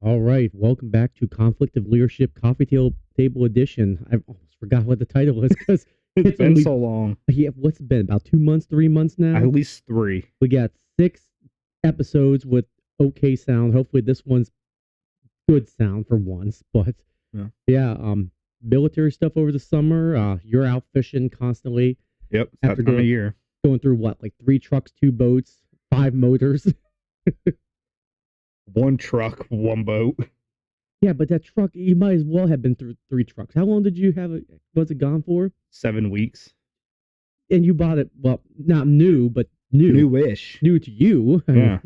All right, welcome back to Conflict of Leadership Table Edition. I almost forgot what the title is because It's been so long. Yeah, what's it been? About 2 months, 3 months now? At least 3. We got 6 episodes with okay sound. Hopefully this one's good sound for once. But yeah, military stuff over the summer. You're out fishing constantly. Yep, it's that time of year. Going through what, like 3 trucks, 2 boats, 5 motors? 1 truck, 1 boat. Yeah, but that truck, you might as well have been through 3 trucks. How long did you have it? Was it gone for? 7 weeks. And you bought it, well, not new, but new. Newish. New to you. Yeah.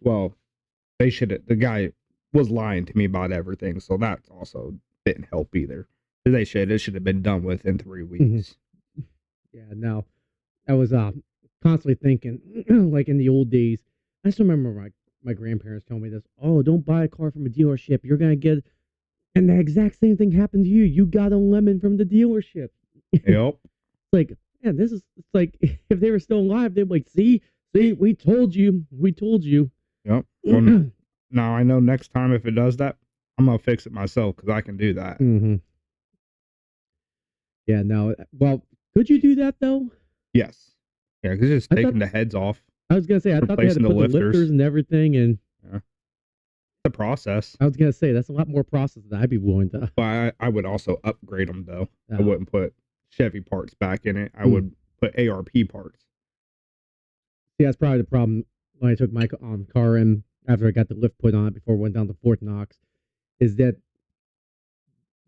Well, the guy was lying to me about everything, so that also didn't help either. It should have been done within 3 weeks. Mm-hmm. Yeah, no. I was constantly thinking, like in the old days, I just remember my grandparents told me this. Oh, don't buy a car from a dealership. You're going to get... And the exact same thing happened to you. You got a lemon from the dealership. Yep. Like, man, it's like, if they were still alive, they'd be like, see, we told you. Yep. Well, now I know next time if it does that, I'm going to fix it myself because I can do that. Mm-hmm. Yeah, no. Well, could you do that, though? Yes. Yeah, because it's taking the heads off. I was going to say, I thought they had to put the lifters and everything, and... Yeah. The process. I was going to say, that's a lot more process than I'd be willing to... But I would also upgrade them, though. I wouldn't put Chevy parts back in it. I would put ARP parts. See, that's probably the problem when I took my car in after I got the lift put on it before it went down to Fort Knox, is that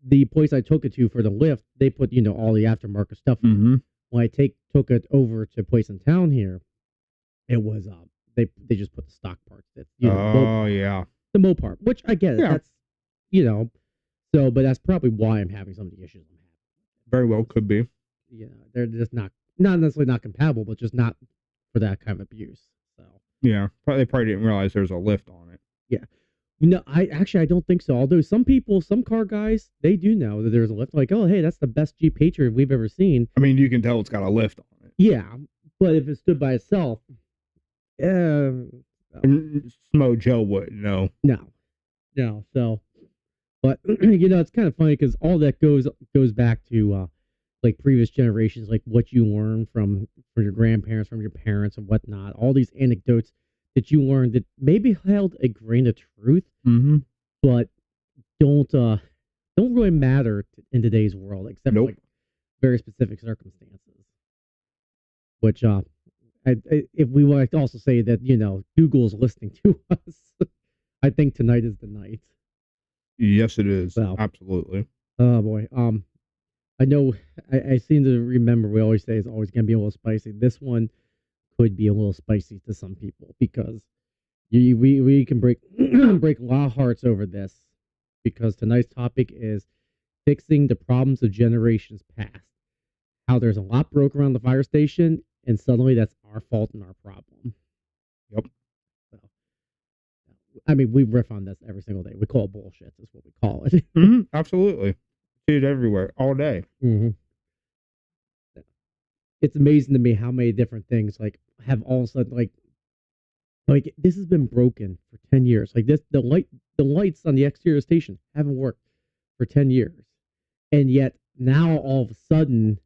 the place I took it to for the lift, they put, all the aftermarket stuff in. Mm-hmm. When I took it over to a place in town here, it was they just put the stock parts that yeah, the Mopar, which I get it. Yeah. That's so, but that's probably why I'm having some of the issues I'm having. Very well could be. Yeah, they're just not necessarily not compatible, but just not for that kind of abuse. So yeah, they probably didn't realize there's a lift on it. Yeah. I don't think so. Although some car guys, they do know that there's a lift. Like, oh, hey, that's the best Jeep Patriot we've ever seen. I mean, you can tell it's got a lift on it. Yeah, but if it stood by itself, Smo Joe wouldn't know. No. So, but it's kind of funny because all that goes back to like previous generations, like what you learned from your grandparents, from your parents, and whatnot. All these anecdotes that you learned that maybe held a grain of truth, but don't really matter in today's world, except for like very specific circumstances. Which if we want to also say that Google's listening to us, I think tonight is the night. Yes, it is. So, absolutely. Oh boy. I know. I seem to remember we always say it's always going to be a little spicy. This one could be a little spicy to some people because we can break a lot of hearts over this, because tonight's topic is fixing the problems of generations past. How there's a lot broke around the fire station, and suddenly that's our fault and our problem. Yep. So, I mean, we riff on this every single day. We call it bullshit. That's what we call it. Absolutely. See it everywhere, all day. It's amazing to me how many different things like have all of a sudden like this has been broken for 10 years. Like this, the lights on the exterior station haven't worked for 10 years, and yet now all of a sudden,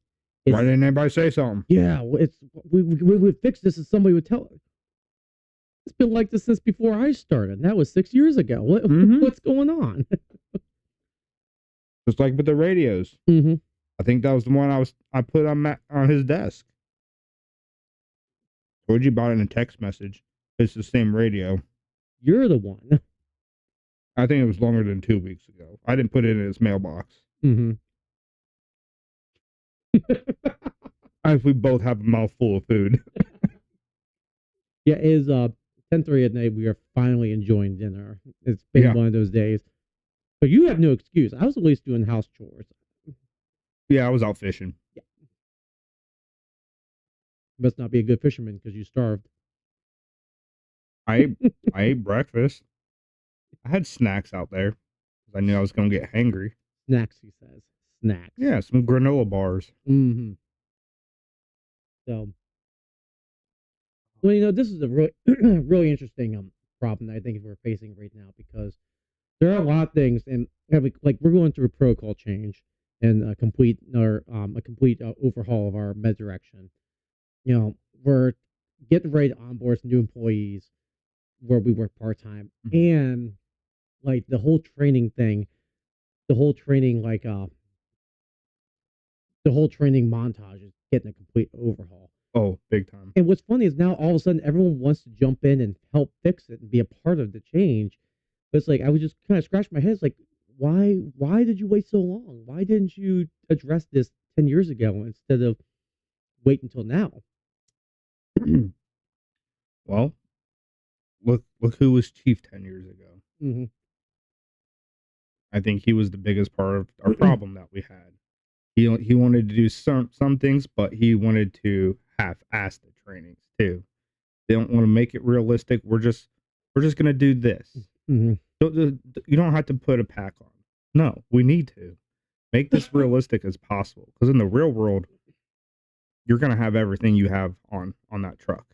why didn't anybody say something? Yeah, we would fix this, and somebody would tell us. It's been like this since before I started. And that was 6 years ago. What's going on? Just like with the radios. I think that was the one I put on his desk. Told you about it in a text message. It's the same radio. You're the one. I think it was longer than 2 weeks ago. I didn't put it in his mailbox. If we both have a mouthful of food. Yeah, it is 10:30 at night. We are finally enjoying dinner. It's been one of those days. But you have no excuse. I was at least doing house chores. Yeah, I was out fishing. Yeah. You must not be a good fisherman because you starved. I ate breakfast. I had snacks out there because I knew I was going to get hangry. Snacks, he says. Snacks. Yeah, some granola bars. So, well, this is a really, really interesting problem that I think we're facing right now, because there are a lot of things, and like we're going through a protocol change and a complete overhaul of our med direction. We're getting ready to onboard some new employees where we work part time, and like the whole training thing, the whole training like the whole training montage is getting a complete overhaul. Oh, big time. And what's funny is now all of a sudden everyone wants to jump in and help fix it and be a part of the change. But it's like I would just kind of scratch my head. It's like, why did you wait so long? Why didn't you address this 10 years ago instead of wait until now? Well, look who was chief 10 years ago. Mm-hmm. I think he was the biggest part of our problem that we had. He wanted to do some things, but he wanted to half-ass the trainings too. They don't want to make it realistic. We're just gonna do this. Mm-hmm. You don't have to put a pack on. No, we need to make this realistic as possible, because in the real world, you're gonna have everything you have on that truck.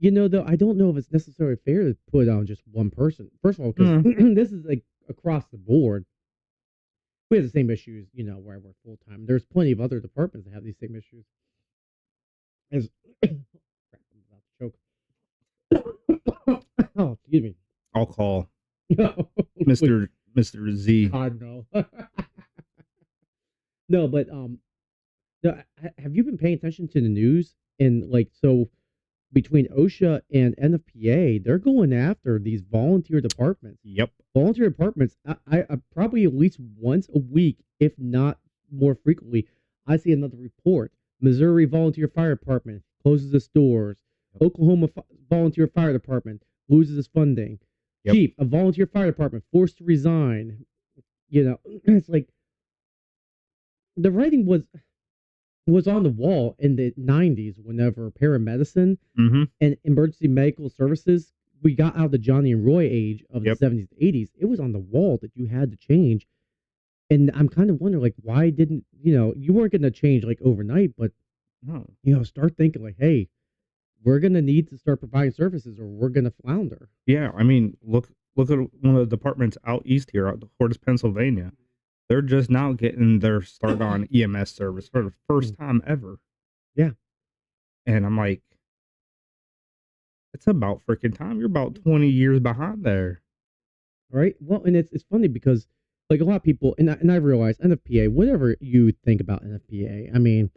Though, I don't know if it's necessarily fair to put on just one person. First of all, because this is like across the board. We have the same issues, where I work full time. There's plenty of other departments that have these same issues. As crap, I'm about to choke. Oh, excuse me. I'll call Mr. Z. God, no. No, but no, have you been paying attention to the news? And like, so between OSHA and NFPA, they're going after these volunteer departments. Yep. Volunteer departments, I probably at least once a week, if not more frequently, I see another report. Missouri Volunteer Fire Department closes its doors. Oklahoma Volunteer Fire Department loses its funding. Yep. Chief, a volunteer fire department forced to resign. It's like the writing was on the wall in the 90s whenever paramedicine and emergency medical services, we got out of the Johnny and Roy age of the 70s and 80s. It was on the wall that you had to change. And I'm kind of wondering, like, why didn't, you weren't going to change like overnight, but, start thinking like, hey, we're going to need to start providing services or we're going to flounder. Yeah. I mean, look at one of the departments out east here, out Hortus, Pennsylvania. They're just now getting their start on EMS service for the first time ever. Yeah. And I'm like, it's about freaking time. You're about 20 years behind there. Right. Well, and it's funny because like a lot of people, and I realize NFPA, whatever you think about NFPA, I mean,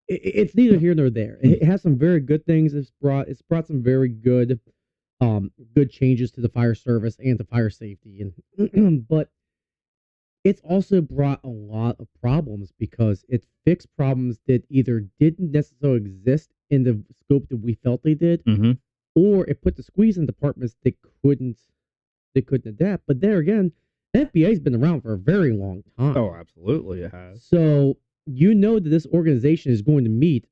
it's neither here nor there. It has some very good things. It's brought some very good changes to the fire service and to fire safety. And but it's also brought a lot of problems because it fixed problems that either didn't necessarily exist in the scope that we felt they did, or it put the squeeze in departments that couldn't adapt. But there again, FBA's been around for a very long time. Oh, absolutely, it has. So that this organization is going to meet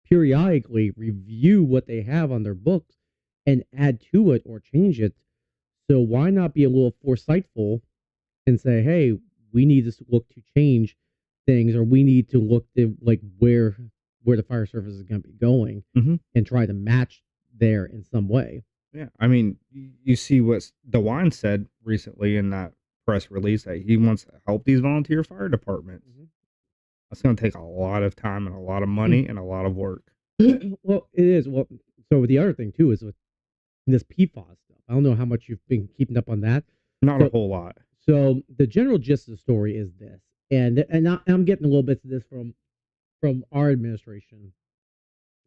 periodically, review what they have on their books, and add to it or change it. So why not be a little foresightful and say, hey, we need to look to change things, or we need to look to like where the fire service is going to be going, and try to match there in some way. Yeah, I mean, you see what DeWine said recently in that press release that he wants to help these volunteer fire departments. That's going to take a lot of time and a lot of money and a lot of work. Well, it is. Well, so the other thing too is with this PFAS stuff. I don't know how much you've been keeping up on that. Not a whole lot. So the general gist of the story is this, and I'm getting a little bit of this from our administration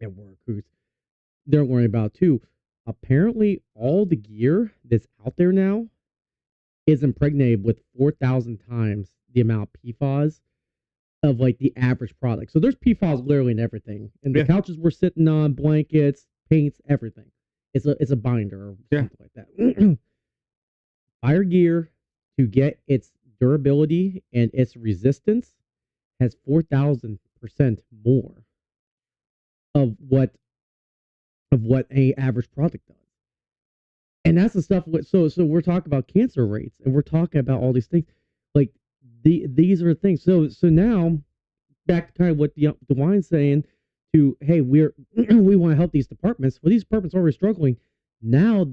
at work, who's they're worrying about too. Apparently, all the gear that's out there now is impregnated with 4,000 times the amount of PFAS of like the average product. So there's PFAS literally in everything, and the couches we're sitting on, blankets, paints, everything. It's a binder or something like that. Fire gear, to get its durability and its resistance, has 4,000% more of what a average product does. And that's the stuff. So we're talking about cancer rates, and we're talking about all these things. Like these are the things. So now back to kind of what DeWine's saying to, hey, we want to help these departments. Well, these departments are already struggling. Now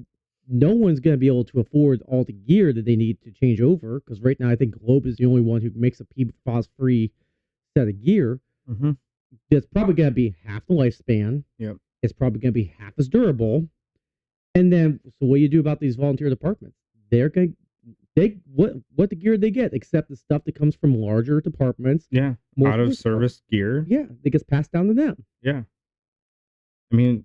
no one's going to be able to afford all the gear that they need to change over, because right now I think Globe is the only one who makes a PFAS-free set of gear. Mm-hmm. That's probably going to be half the lifespan. Yep. It's probably going to be half as durable. And then, so what do you do about these volunteer departments? They're going to, what the gear they get, except the stuff that comes from larger departments. Yeah. Out of service gear. Yeah. That gets passed down to them. Yeah. I mean,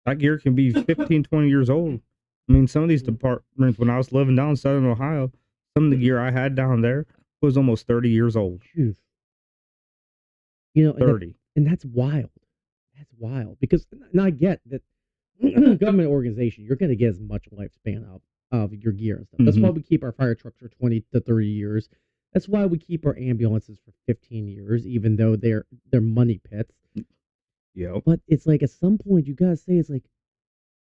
that gear can be 15, 20 years old. I mean, some of these departments, when I was living down in Southern Ohio, some of the gear I had down there was almost 30 years old. You know, 30. And that's wild. That's wild. Because, and I get that government organization, you're going to get as much lifespan of your gear and stuff. That's why we keep our fire trucks for 20 to 30 years. That's why we keep our ambulances for 15 years, even though they're money pits. Yeah. But it's like, at some point you gotta say, it's like,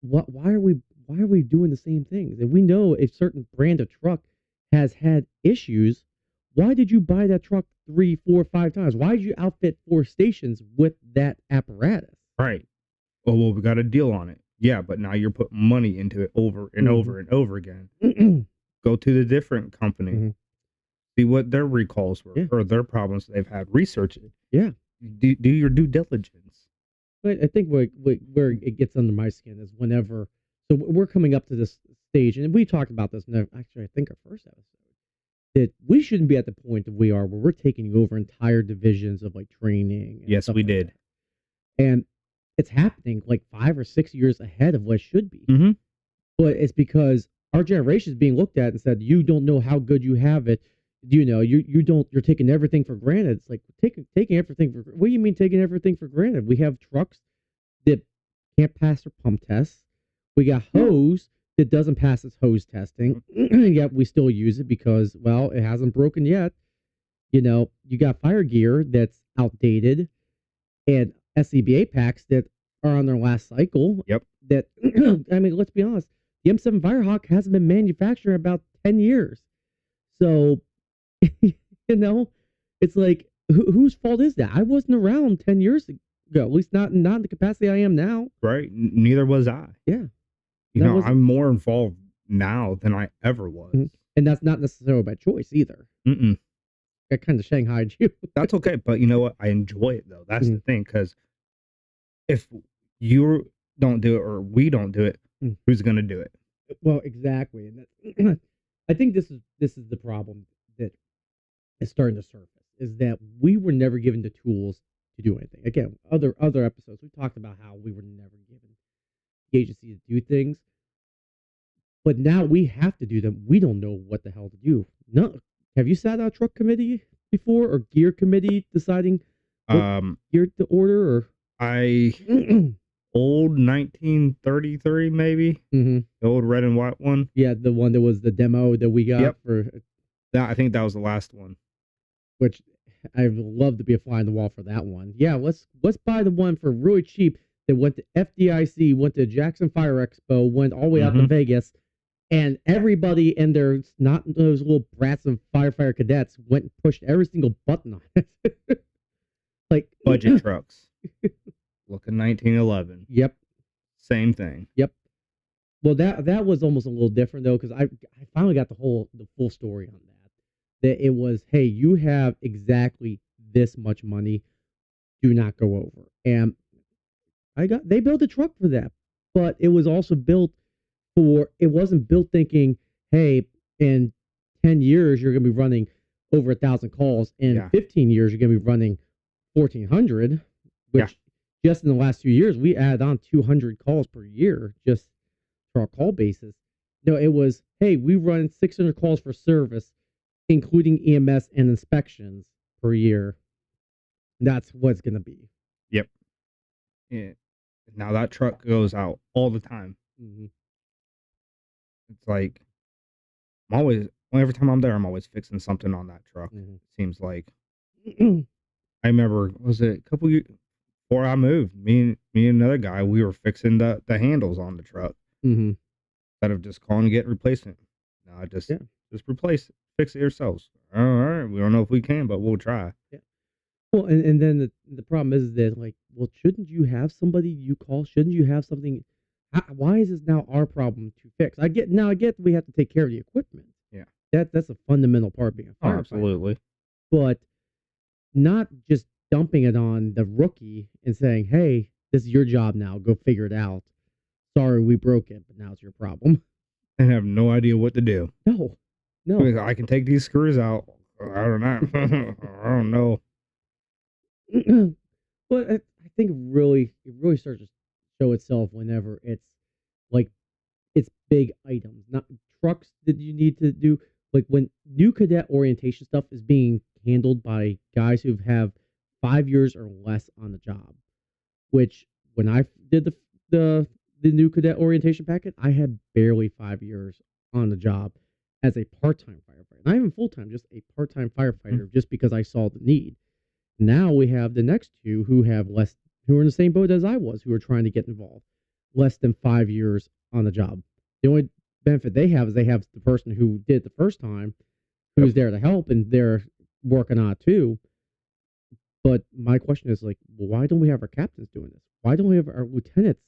why are we doing the same things? If we know a certain brand of truck has had issues, why did you buy that truck 3, 4, 5 times? Why did you outfit 4 stations with that apparatus? Right. Oh, well, we got a deal on it. Yeah, but now you're putting money into it over and over and over again. Go to the different company. See what their recalls were or their problems they've had. Research it. Yeah. Do your due diligence. But I think where it gets under my skin is whenever, so we're coming up to this stage, and we talked about this in actually I think our first episode, that we shouldn't be at the point that we are where we're taking over entire divisions of like training. And yes, we did. And it's happening like 5 or 6 years ahead of what it should be. But it's because our generation is being looked at and said, you don't know how good you have it. You know, you're taking everything for granted. It's like taking everything for, what do you mean taking everything for granted? We have trucks that can't pass their pump tests. We got hose that doesn't pass its hose testing. Yet we still use it because, well, it hasn't broken yet. You know, you got fire gear that's outdated and SCBA packs that are on their last cycle. Yep. That, I mean, let's be honest, the M7 Firehawk hasn't been manufactured in about 10 years. So, you know, it's like, whose fault is that? I wasn't around 10 years ago, at least not in the capacity I am now. Right. Neither was I. Yeah. You know, I'm more involved now than I ever was. And that's not necessarily by choice either. I kind of shanghaied you. That's okay. But you know what? I enjoy it, though. That's the thing. Because if you don't do it or we don't do it, who's going to do it? Well, exactly. And I think this is the problem that is starting to surface, is that we were never given the tools to do anything. Again, other episodes, we talked about how we were never given the agency to do things. But now we have to do them. We don't know what the hell to do. No. Have you sat on a truck committee before, or gear committee deciding what gear to order? Or old 1933 maybe, the old red and white one. Yeah, the one that was the demo that we got for. I think that was the last one. Which I'd love to be a fly on the wall for that one. Yeah, let's buy the one for really cheap that went to FDIC, went to Jackson Fire Expo, went all the way out to Vegas. And everybody and their not those little brats of firefighter cadets went and pushed every single button on it. Like budget trucks. Look at 1911. Yep. Same thing. Yep. Well, that was almost a little different though, because I finally got the full story on that. That it was, hey, you have exactly this much money. Do not go over. And they built a truck for that, but it was also built. It wasn't built thinking, hey, in 10 years, you're going to be running over 1,000 calls. In 15 years, you're going to be running 1,400, which just in the last few years, we added on 200 calls per year just for our call basis. No, it was, hey, we run 600 calls for service, including EMS and inspections per year. That's what it's going to be. Yep. Yeah. Now that truck goes out all the time. It's like, every time I'm there, I'm always fixing something on that truck. It seems like. I remember, was it a couple years before I moved, me and another guy, we were fixing the handles on the truck. Instead of just calling to get replacement. No, just replace it, fix it yourselves. All right, we don't know if we can, but we'll try. Yeah. Well, and then the problem is that, like, well, shouldn't you have somebody you call? Shouldn't you have something? Why is this now our problem to fix? I get we have to take care of the equipment. Yeah. That's a fundamental part of being a Oh, firefighter. absolutely. But not just dumping it on the rookie and saying, "Hey, this is your job now. Go figure it out. Sorry, we broke it, but now it's your problem." And have no idea what to do. No. I can take these screws out. I don't know. I don't know. But I think it really starts to show itself whenever it's like it's big items, not trucks that you need to do. Like when new cadet orientation stuff is being handled by guys who have 5 years or less on the job. Which when I did the the new cadet orientation packet, I had barely 5 years on the job as a part-time firefighter, not even full-time, just a part-time firefighter, just because I saw the need. Now we have the next two who have less, who are in the same boat as I was, who are trying to get involved, less than 5 years on the job. The only benefit they have is they have the person who did it the first time, who's there to help, and they're working on it too. But my question is like, well, why don't we have our captains doing this? Why don't we have our lieutenants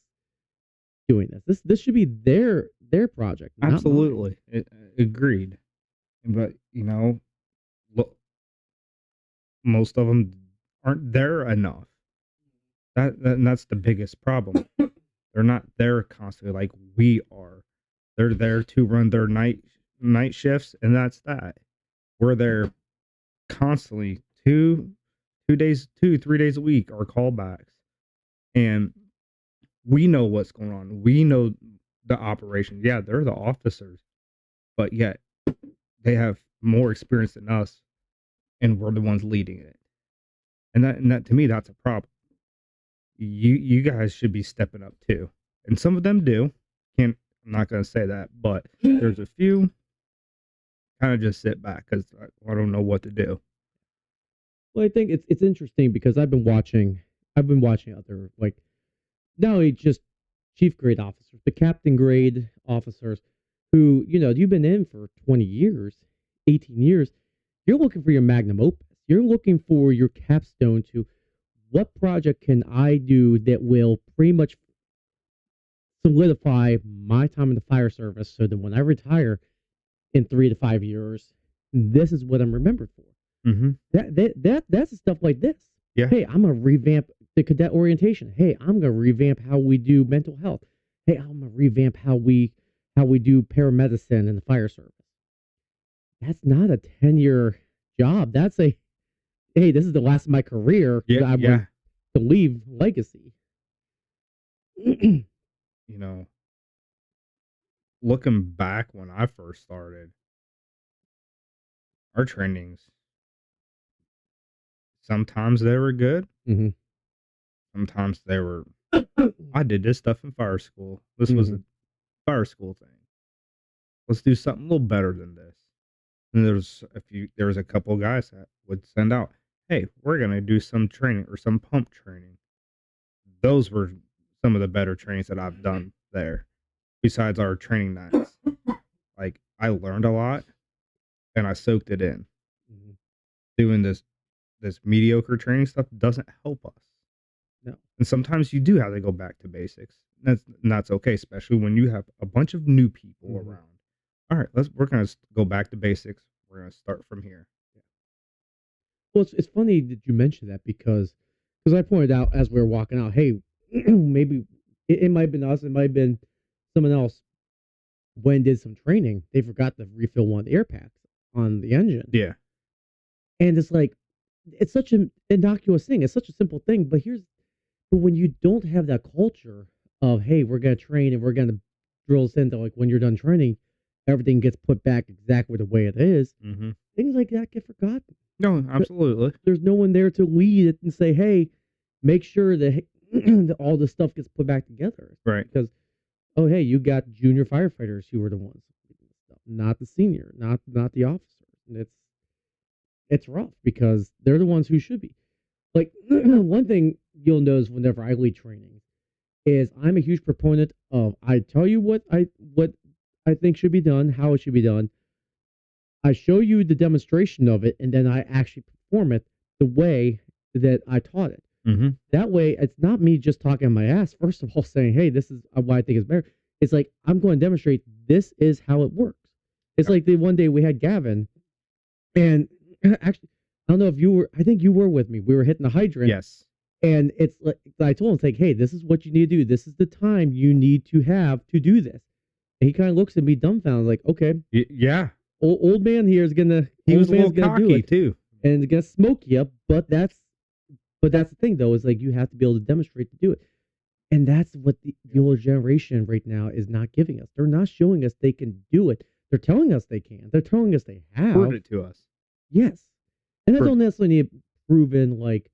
doing this? This should be their project. Absolutely. Agreed. But, look, most of them aren't there enough. That's the biggest problem. They're not there constantly like we are. They're there to run their night shifts, and that's that. We're there constantly 3 days a week are callbacks, and we know what's going on. We know the operation. Yeah, they're the officers, but yet they have more experience than us, and we're the ones leading it. And that to me, that's a problem. You guys should be stepping up too, and some of them do. I'm not going to say that, but there's a few kind of just sit back because I don't know what to do. Well, I think it's interesting because I've been watching other, like, not only just chief grade officers, but captain grade officers who, you've been in for 20 years, 18 years. You're looking for your magnum opus. You're looking for your capstone to what project can I do that will pretty much solidify my time in the fire service so that when I retire in 3 to 5 years, this is what I'm remembered for. Mm-hmm. That's the stuff like this. Yeah. Hey, I'm gonna revamp the cadet orientation. Hey, I'm gonna revamp how we do mental health. Hey, I'm gonna revamp how we do paramedicine in the fire service. That's not a 10-year job. That's a, hey, this is the last of my career. Yeah, I want to leave legacy. Looking back when I first started, our trainings, sometimes they were good. Mm-hmm. Sometimes they were, I did this stuff in fire school. This was a fire school thing. Let's do something a little better than this. And there was a couple of guys that would send out, hey, we're going to do some training or some pump training. Those were some of the better trainings that I've done there. Besides our training nights, like I learned a lot and I soaked it in. Mm-hmm. Doing this mediocre training stuff doesn't help us. No. And sometimes you do have to go back to basics. That's okay, especially when you have a bunch of new people around. All right, we're going to go back to basics. We're going to start from here. Yeah. Well, it's funny that you mentioned that because I pointed out as we were walking out, hey, maybe it might have been us, it might have been someone else. When did some training, they forgot to refill one of the air packs on the engine. Yeah. And it's like, it's such an innocuous thing. It's such a simple thing. But when you don't have that culture of, hey, we're going to train and we're going to drill us into, like, when you're done training, everything gets put back exactly the way it is. Mm-hmm. Things like that get forgotten. No, absolutely. There's no one there to lead it and say, hey, make sure that all this stuff gets put back together. Right. Because, oh, hey, you got junior firefighters who are the ones, not the senior, not the officer. And it's rough because they're the ones who should be. Like, one thing you'll notice whenever I lead training is I'm a huge proponent of, I tell you what I think should be done, how it should be done. I show you the demonstration of it, and then I actually perform it the way that I taught it. Mm-hmm. That way, it's not me just talking my ass. First of all, saying, "Hey, this is why I think it's better." It's like I'm going to demonstrate this is how it works. It's like the one day we had Gavin, and actually, I don't know if you were. I think you were with me. We were hitting the hydrant. Yes. And it's like I told him, it's like, "Hey, this is what you need to do. This is the time you need to have to do this." And he kind of looks at me dumbfounded, like, "Okay, yeah." Old man here is gonna. He was a little gonna do cocky it, too, and it's gonna smoke you. But that's the thing, though, is like you have to be able to demonstrate to do it. And that's what the older generation right now is not giving us. They're not showing us they can do it. They're telling us they can. They're telling us they have. Prove it to us. Yes. And that don't necessarily need proven like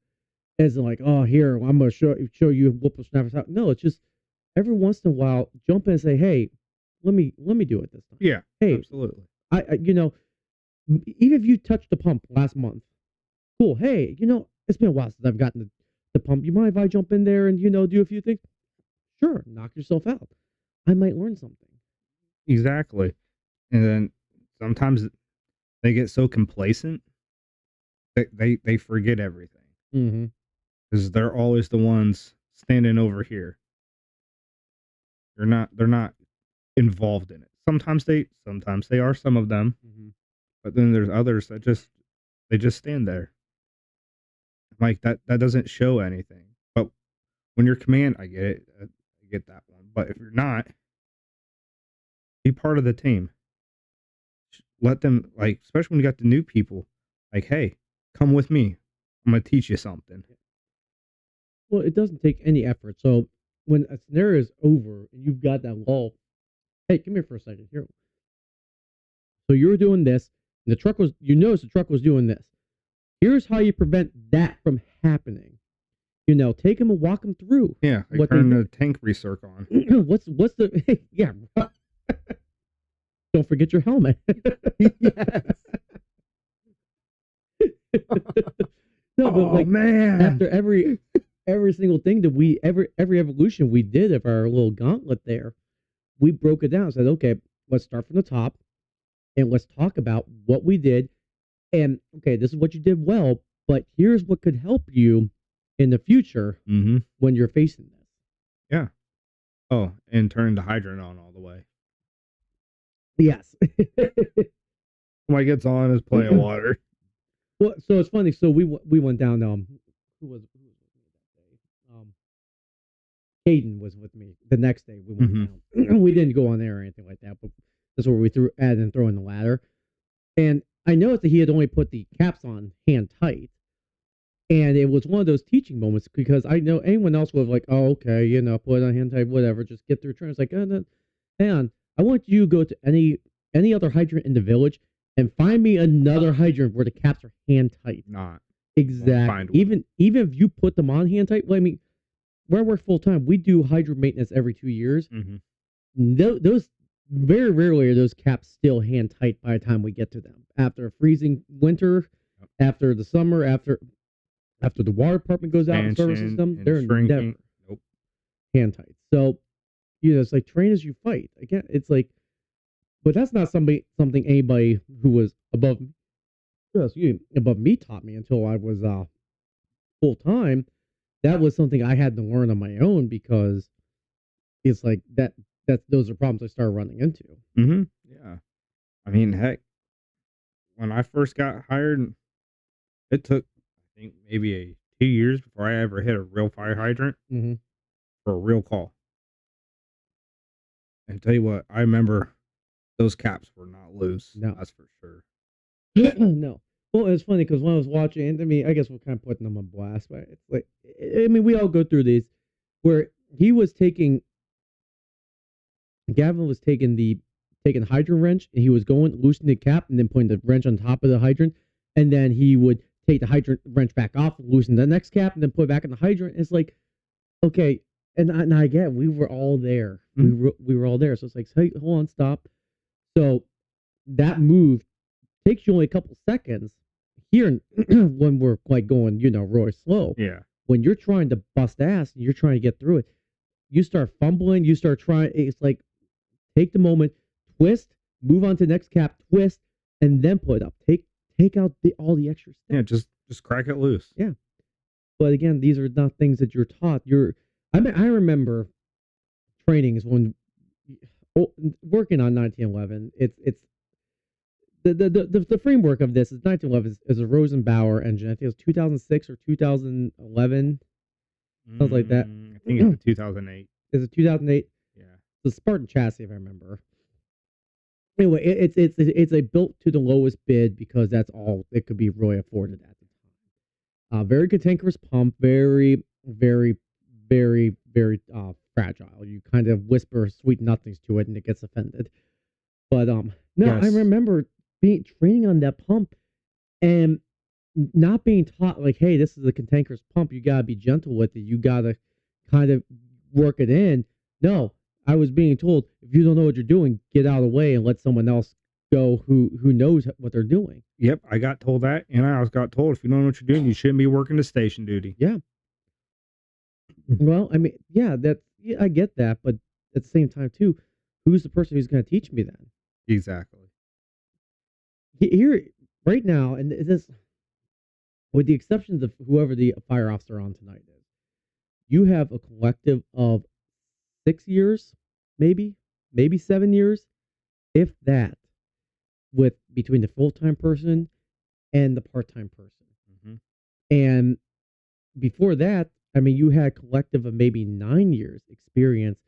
as in like, oh, here, I'm gonna show you whippersnappers out. No, it's just every once in a while jump in and say, hey, let me do it this time. Yeah. Hey, absolutely. I even if you touched the pump last month, cool. Hey, it's been a while since I've gotten the pump. You mind if I jump in there and do a few things? Sure, knock yourself out. I might learn something. Exactly. And then sometimes they get so complacent that they forget everything. Mm-hmm. Because they're always the ones standing over here. They're not involved in it. Sometimes they are, some of them. Mm-hmm. But then there's others that they just stand there. Like that doesn't show anything. But when you're command, I get it. I get that one. But if you're not, be part of the team. Let them, like, especially when you got the new people, like, hey, come with me. I'm gonna teach you something. Well, it doesn't take any effort. So when a scenario is over and you've got that lull, hey, come here for a second. Here. So you were doing this, and you noticed the truck was doing this. Here's how you prevent that from happening. Take them and walk them through. Yeah, like turn the tank recirc on. what's the yeah? Don't forget your helmet. Yes. No, but like man, after every single thing that we every evolution we did of our little gauntlet there, we broke it down and said, okay, let's start from the top and let's talk about what we did. And okay, this is what you did well, but here's what could help you in the future when you're facing this. Yeah. Oh, and turn the hydrant on all the way. Yes. When it gets on, is plenty of water. Well, so it's funny. So we went down. Who was with me that day? Caden was with me. The next day we went down. We didn't go on there or anything like that, but that's where we threw in the ladder. And I noticed that he had only put the caps on hand tight. And it was one of those teaching moments because I know anyone else would have like, oh, okay, put it on hand tight, whatever, just get through turn. It's like, oh, no, hang on. I want you to go to any other hydrant in the village and find me another hydrant where the caps are hand tight. Not exactly. Even if you put them on hand tight, well, I mean, where I work full time, we do hydrant maintenance every 2 years. Those very rarely are those caps still hand tight by the time we get to them. After a freezing winter, after the summer, after the water department goes out and services them, they're never hand tight. So, it's like train as you fight. Again, it's like, but that's not something anybody who was above me taught me until I was full time. That was something I had to learn on my own because it's like those are problems I started running into. Yeah. I mean, heck, when I first got hired, it took, I think, maybe 2 years before I ever hit a real fire hydrant for a real call. And tell you what, I remember those caps were not loose. No. That's for sure. No. Well, it's funny because when I was watching, I mean, I guess we're kind of putting them on blast, but it's like, I mean, we all go through these where Gavin was taking the hydrant wrench and he was loosening the cap and then putting the wrench on top of the hydrant. And then he would take the hydrant wrench back off, loosen the next cap, and then put it back in the hydrant. It's like, okay. And I get, we were all there. We were all there. So it's like, hey, hold on, stop. So that move takes you only a couple seconds here when we're like going, really slow. Yeah. When you're trying to bust ass and you're trying to get through it, you start fumbling, you start trying. It's like, take the moment, twist, move on to the next cap, twist, and then put it up. Take out all the extra steps. Yeah, just crack it loose. Yeah. But again, these are not things that you're taught. I mean, I remember trainings when working on 1911. It's the framework of this is 1911 is a Rosenbauer engine. I think it was 2006 or 2011, something like that. I think it's 2008. Is it 2008? Yeah. The Spartan chassis, if I remember. Anyway, it's a built to the lowest bid because that's all it could be really afforded at the time. Very cantankerous pump, very, very, very, very fragile. You kind of whisper sweet nothings to it and it gets offended. But no, Yes. I remember training on that pump and not being taught like, hey, this is a cantankerous pump. You gotta be gentle with it. You gotta kind of work it in. No, I was being told if you don't know what you're doing, get out of the way and let someone else go who knows what they're doing. Yep, I got told that, and I also got told if you don't know what you're doing, you shouldn't be working the station duty. Yeah. Well, I mean, yeah, I get that, but at the same time too, who's the person who's going to teach me then? Exactly. Here, right now, and this, with the exceptions of whoever the fire officer on tonight is, you have a collective of 6 years, maybe 7 years, if that, with between the full-time person and the part-time person. Mm-hmm. And before that, I mean, you had a collective of maybe 9 years experience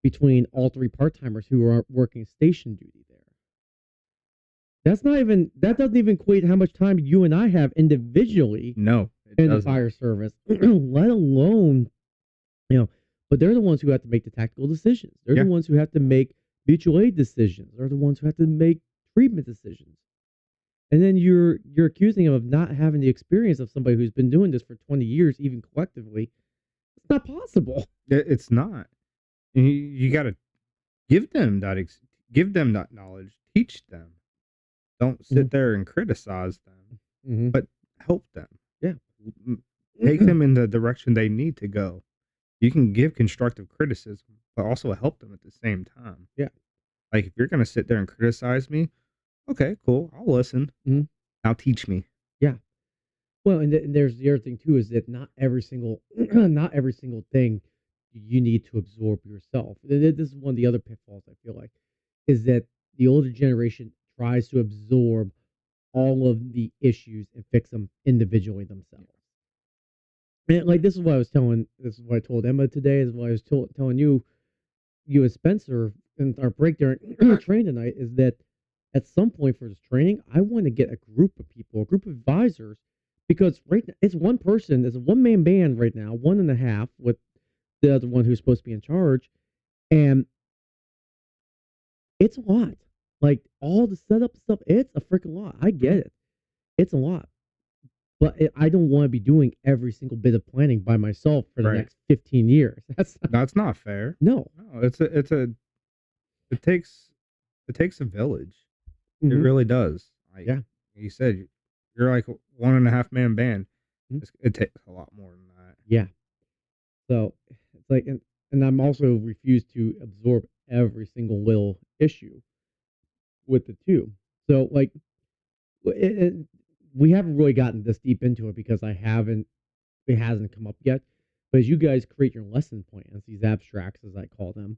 between all three part-timers who are working station duty there. That doesn't even equate how much time you and I have individually No, in the fire service, let alone, but they're the ones who have to make the tactical decisions. They're the ones who have to make mutual aid decisions. They're the ones who have to make treatment decisions. And then you're accusing them of not having the experience of somebody who's been doing this for 20 years, even collectively. It's not possible. It's not. You got to give them that knowledge, teach them. Don't sit there and criticize them, but help them. Yeah. Take them in the direction they need to go. You can give constructive criticism, but also help them at the same time. Yeah. Like if you're going to sit there and criticize me, okay, cool. I'll listen. Now teach me. Yeah. Well, and there's the other thing too is that not every single thing you need to absorb yourself. This is one of the other pitfalls I feel like is that the older generation tries to absorb all of the issues and fix them individually themselves. And like this is what I told Emma today. This is what I was telling you and Spencer in our break during train tonight is that at some point for this training, I want to get a group of people, a group of advisors, because right now it's one person, it's a one-man band right now, 1.5 with the other one who's supposed to be in charge, and it's a lot. Like all the setup stuff, it's a freaking lot. I get it, it's a lot, but I don't want to be doing every single bit of planning by myself for the next 15 years. That's not fair. No, it takes a village. It really does. Like you said, you're like a 1.5 man band. It takes a lot more than that. Yeah. So it's like, and I'm also refused to absorb every single little issue with the two. So like, we haven't really gotten this deep into it because it hasn't come up yet. But as you guys create your lesson plans, these abstracts as I call them,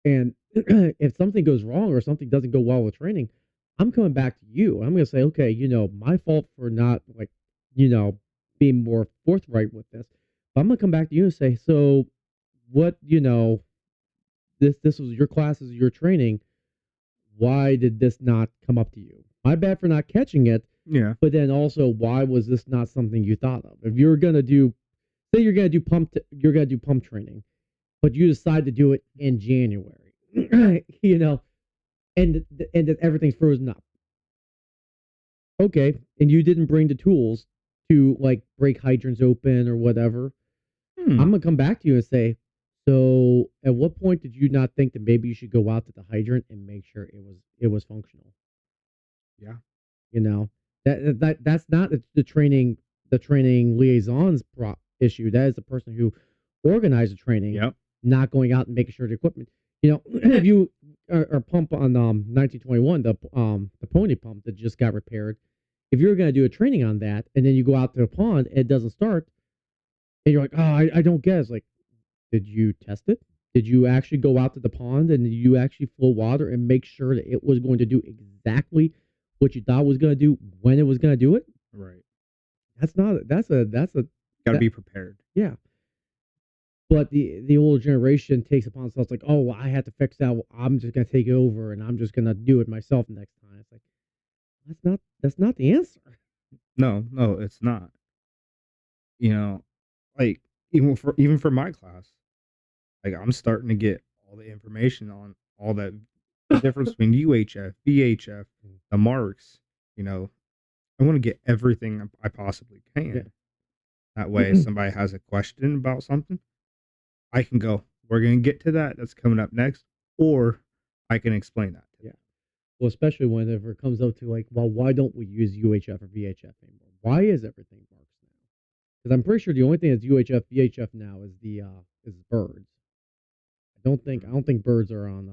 and if something goes wrong or something doesn't go well with training, I'm coming back to you. I'm going to say, okay, my fault for not being more forthright with this. But I'm going to come back to you and say, so what, this was your classes, your training. Why did this not come up to you? My bad for not catching it. Yeah. But then also, why was this not something you thought of? If you're going to do, say you're going to do pump training, but you decide to do it in January, and that everything's frozen up. Okay, and you didn't bring the tools to like break hydrants open or whatever. I'm gonna come back to you and say, so at what point did you not think that maybe you should go out to the hydrant and make sure it was functional? Yeah, that's not the training liaison's issue. That is the person who organized the training. Yep. Not going out and making sure the equipment. If you are pump on 1921, the pony pump that just got repaired, if you're going to do a training on that and then you go out to a pond and it doesn't start, And you're like, oh, I don't get it. It's like, did you test it? Did you actually go out to the pond and did you actually flow water and make sure that it was going to do exactly what you thought it was going to do when it was going to do it? Right. That's not, that's a, Got to that, be prepared. yeah. But the older generation takes upon itself like, oh, well, I had to fix that. Well, I'm just gonna take it over and I'm just gonna do it myself next time. It's like that's not the answer. No, no, it's not. You know, like even for my class, like I'm starting to get all the information on all that the difference between UHF, VHF, the marks. You know, I want to get everything I possibly can. Yeah. That way, if somebody has a question about something, I can go, we're going to get to that. That's coming up next. Or I can explain that. Yeah. Well, especially whenever it comes up to like, well, why don't we use UHF or VHF anymore? Why is everything marks now? Because I'm pretty sure the only thing that's UHF, VHF now is the is birds. I don't think birds are on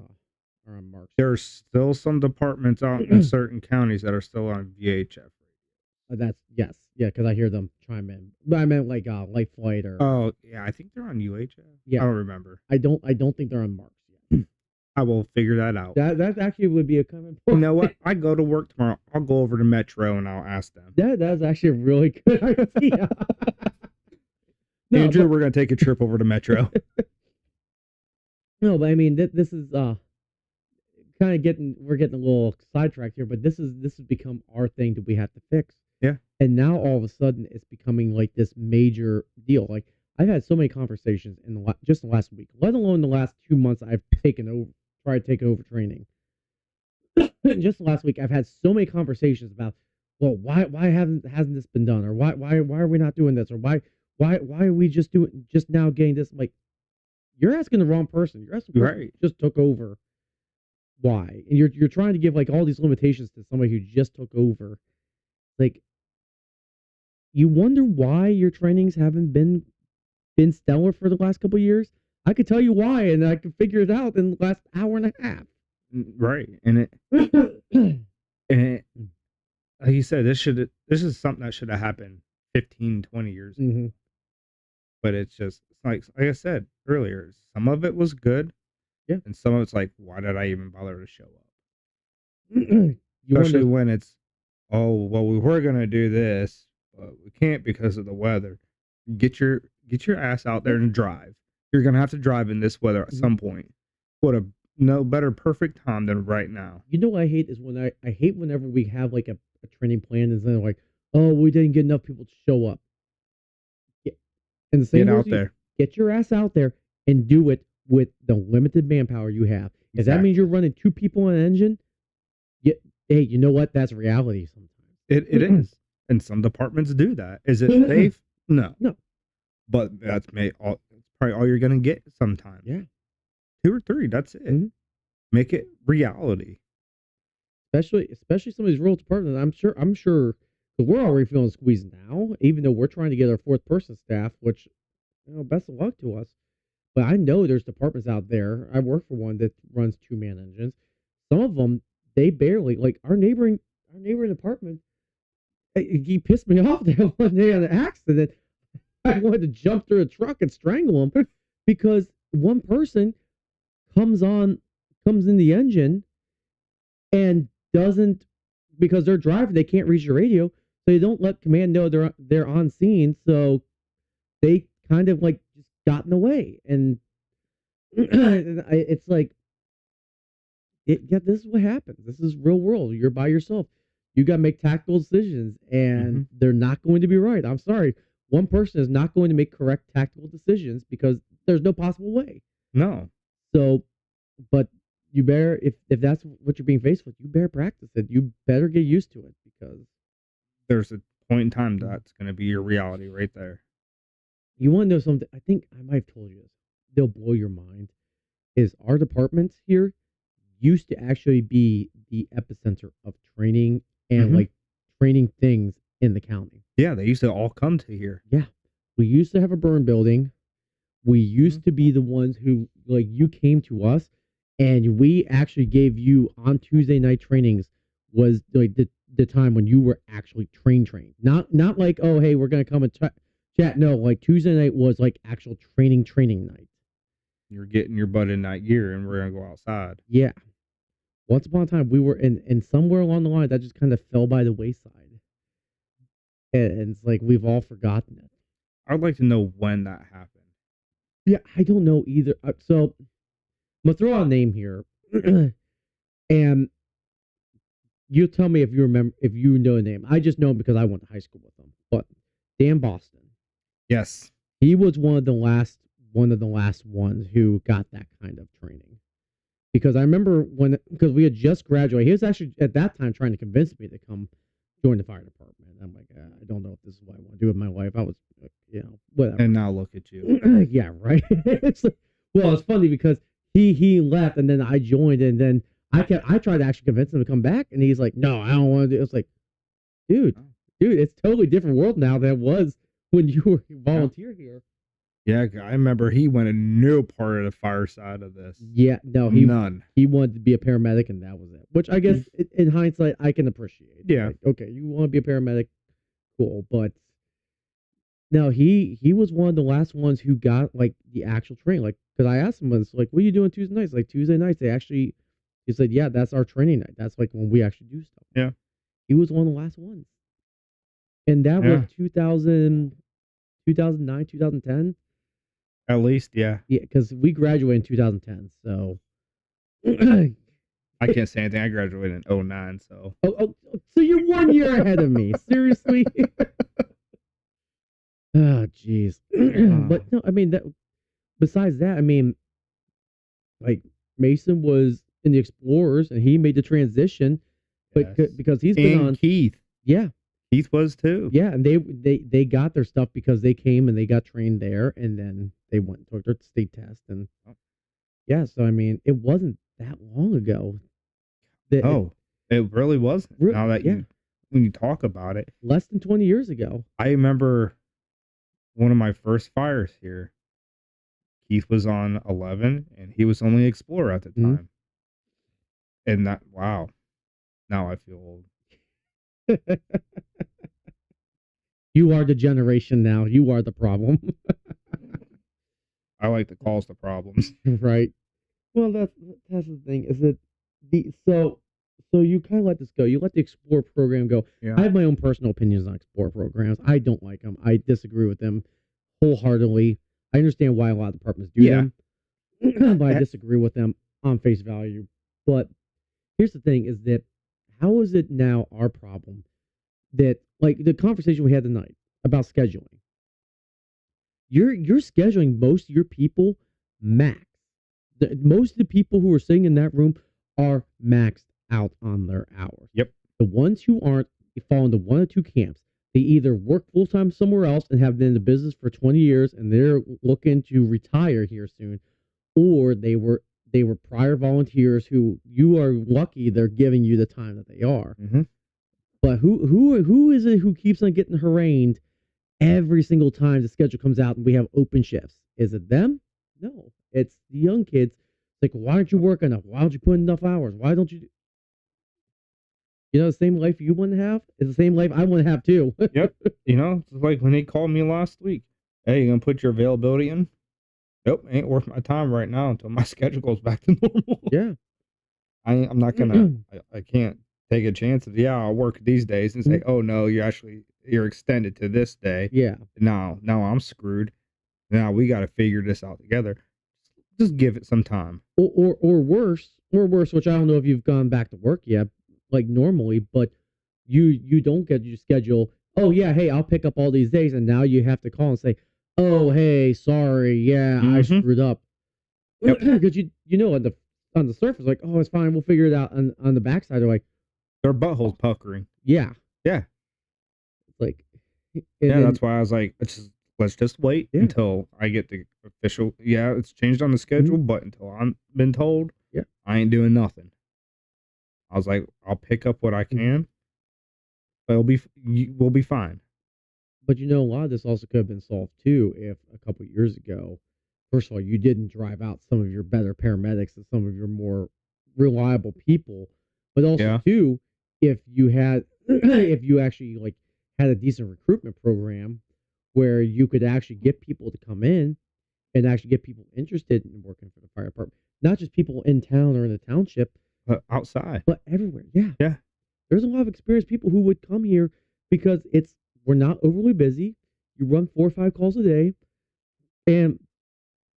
marks. There's still some departments out in certain counties that are still on VHF. That's yes, yeah, because I hear them chime in. But I meant like light flight or. Oh yeah, I think they're on UHF. Yeah, I don't remember. I don't think they're on marks yet. I will figure that out. That actually would be a comment. You know what? I go to work tomorrow. I'll go over to Metro and I'll ask them. That's actually a really good idea. No, Andrew, we're gonna take a trip over to Metro. No, but I mean this is kind of we're getting a little sidetracked here, but this has become our thing that we have to fix. Yeah. And now all of a sudden it's becoming like this major deal. Like I've had so many conversations in just the last week, let alone the last 2 months I've tried to take over training. Just last week I've had so many conversations about, well, why hasn't this been done, or why are we not doing this, or why are we just now getting this? Like, you're asking the wrong person. You're asking the person who just took over. Why? And you're trying to give like all these limitations to somebody who just took over. Like, you wonder why your trainings haven't been stellar for the last couple of years. I could tell you why, and I could figure it out in the last hour and a half. Right, and like you said, this is something that should have happened 15, 20 years ago. Mm-hmm. But it's just like I said earlier, some of it was good, yeah, and some of it's like, why did I even bother to show up? Especially when it's, oh well, we were gonna do this, but we can't because of the weather. Get your ass out there and drive. You're gonna have to drive in this weather at some point. What a no better perfect time than right now. You know what I hate is when I hate whenever we have like a training plan and then like, oh, we didn't get enough people to show up. And the same get out there. Get your ass out there and do it with the limited manpower you have. If that means you're running 2 people on an engine, hey, you know what? That's reality sometimes. It is. And some departments do that. Is it safe? No. But that's probably all you're going to get sometimes. Yeah. 2 or 3, that's it. Mm-hmm. Make it reality. Especially some of these rural departments. I'm sure because we're already feeling squeezed now, even though we're trying to get our 4th person staff, which, best of luck to us. But I know there's departments out there. I work for one that runs 2-man engines. Some of them, they barely, like our neighboring department, he pissed me off that one day on an accident. I wanted to jump through a truck and strangle him because one person comes in the engine and doesn't, because they're driving, they can't reach the radio, so they don't let command know they're on scene, so they kind of like just got in the way, and it's like, this is what happens. This is real world. You're by yourself. You got to make tactical decisions, and they're not going to be right. I'm sorry. One person is not going to make correct tactical decisions because there's no possible way. No. So, but you better, if that's what you're being faced with, you better practice it. You better get used to it because there's a point in time that's going to be your reality right there. You want to know something? I think I might have told you this. They'll blow your mind. Is our departments here used to actually be the epicenter of training and like training things in the county. Yeah, they used to all come to here. Yeah. We used to have a burn building. We used to be the ones who, like, you came to us and we actually gave you on Tuesday night trainings was like the time when you were actually trained. Not like, oh, hey, we're going to come and check Yeah, no, like Tuesday night was like actual training night. You're getting your butt in that gear, and we're gonna go outside. Yeah. Once upon a time, we were and somewhere along the line that just kind of fell by the wayside, and it's like we've all forgotten it. I'd like to know when that happened. Yeah, I don't know either. So I'm gonna throw out a name here, and you tell me if you remember, if you know the name. I just know him because I went to high school with him. But Dan Boston, Yes. he was one of the last ones who got that kind of training. Because I remember because we had just graduated. He was actually at that time trying to convince me to come join the fire department. I'm like, I don't know if this is what I want to do with my life. I was, whatever. And now look at you. Yeah, right. It's like, well, it's funny because he left and then I joined and then I tried to actually convince him to come back and he's like, no, I don't want to do it. It's like, dude, it's totally different world now than it was when you were volunteer here. Yeah, I remember he went a no part of the fire side of this. Yeah, no, none. He wanted to be a paramedic and that was it. Which I guess in hindsight I can appreciate. Yeah. Like, okay, you want to be a paramedic, cool, but no, he was one of the last ones who got like the actual training. Like, because I asked him, was like, "What are you doing Tuesday nights?" Like Tuesday nights, he said, "Yeah, that's our training night. That's like when we actually do stuff." Yeah, he was one of the last ones, and that was 2009, 2010. At least, yeah. Yeah, because we graduated in 2010, so I can't say anything. I graduated in 2009, so. Oh, so you're 1 year ahead of me. Seriously. Oh, jeez. But no, I mean that. Besides that, I mean, like Mason was in the Explorers, and he made the transition, but because he's been on Keith. Yeah, Keith was too. Yeah, and they got their stuff because they came and they got trained there, and then they went and took their state test, and yeah. So I mean, it wasn't that long ago. It really wasn't. Now that when you talk about it, less than 20 years ago. I remember one of my first fires here. Keith was on 11, and he was only Explorer at the time. And that, wow, now I feel old. You are the generation now. You are the problem. I like to cause the problems. Right. Well, that's the thing. Is that so you kind of let this go. You let the Explore program go. Yeah. I have my own personal opinions on Explore programs. I don't like them. I disagree with them wholeheartedly. I understand why a lot of departments do them, but I disagree with them on face value. But here's the thing: is that how is it now our problem that, like the conversation we had tonight about scheduling? You're scheduling most of your people max. Most of the people who are sitting in that room are maxed out on their hours. Yep. The ones who aren't fall into one or two camps. They either work full time somewhere else and have been in the business for 20 years and they're looking to retire here soon, or they were prior volunteers who you are lucky they're giving you the time that they are. Mm-hmm. But who is it who keeps on getting harangued every single time the schedule comes out and we have open shifts? Is it them? No, it's the young kids. Like, why aren't you working enough? Why don't you put in enough hours? Why don't you? The same life you want to have is the same life I want to have too. Yep. It's like when he called me last week. Hey, you gonna put your availability in? Nope, ain't worth my time right now until my schedule goes back to normal. Yeah. I'm not gonna. I can't take a chance of I'll work these days and say, oh no, you're extended to this day. Yeah. Now I'm screwed. Now we got to figure this out together. Just give it some time. Or worse, which I don't know if you've gone back to work yet, like normally, but you don't get your schedule. Oh yeah, hey, I'll pick up all these days, and now you have to call and say, oh hey, sorry, yeah, I screwed up. Because on the surface, like, oh, it's fine, we'll figure it out. On the backside, they're like, their buttholes puckering. Yeah. Like, that's why I was like, let's just wait until I get the official. Yeah, it's changed on the schedule, but until I'm been told, I ain't doing nothing. I was like, I'll pick up what I can, but we'll be fine. But a lot of this also could have been solved too if a couple of years ago, first of all, you didn't drive out some of your better paramedics and some of your more reliable people, but also too, if you actually like had a decent recruitment program where you could actually get people to come in and actually get people interested in working for the fire department. Not just people in town or in the township, outside. but everywhere. Yeah. Yeah. There's a lot of experienced people who would come here because we're not overly busy. You run 4 or 5 calls a day, and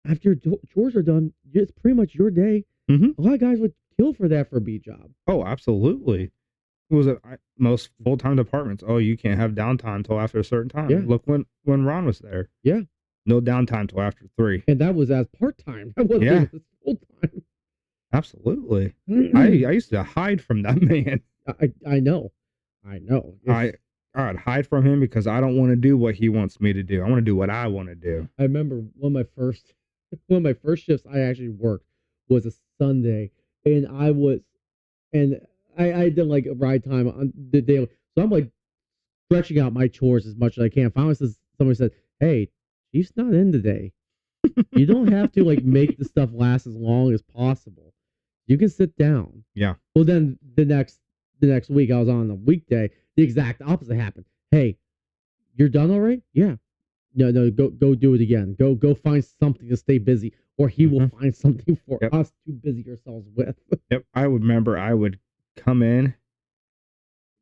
after your chores are done, it's pretty much your day. Mhm. A lot of guys would kill for that for a beat job. Oh, absolutely. It was most full-time departments. Oh, you can't have downtime until after a certain time. Yeah. Look when Ron was there. Yeah. No downtime till after 3. And that was as part-time. That wasn't Yeah. as full-time. Absolutely. I used to hide from that man. I know. I'd hide from him because I don't want to do what he wants me to do. I want to do what I want to do. I remember one of my first shifts I actually worked was a Sunday, and I did like a ride time on the day, so I'm like stretching out my chores as much as I can. Finally, somebody said, "Hey, Chief's not in today. You don't have to like make the stuff last as long as possible. You can sit down." Yeah. Well, then the next week I was on a weekday. The exact opposite happened. Hey, you're done already? Yeah. No, go do it again. Go find something to stay busy, or he will find something for us to busy ourselves with. Yep. I would remember I would come in,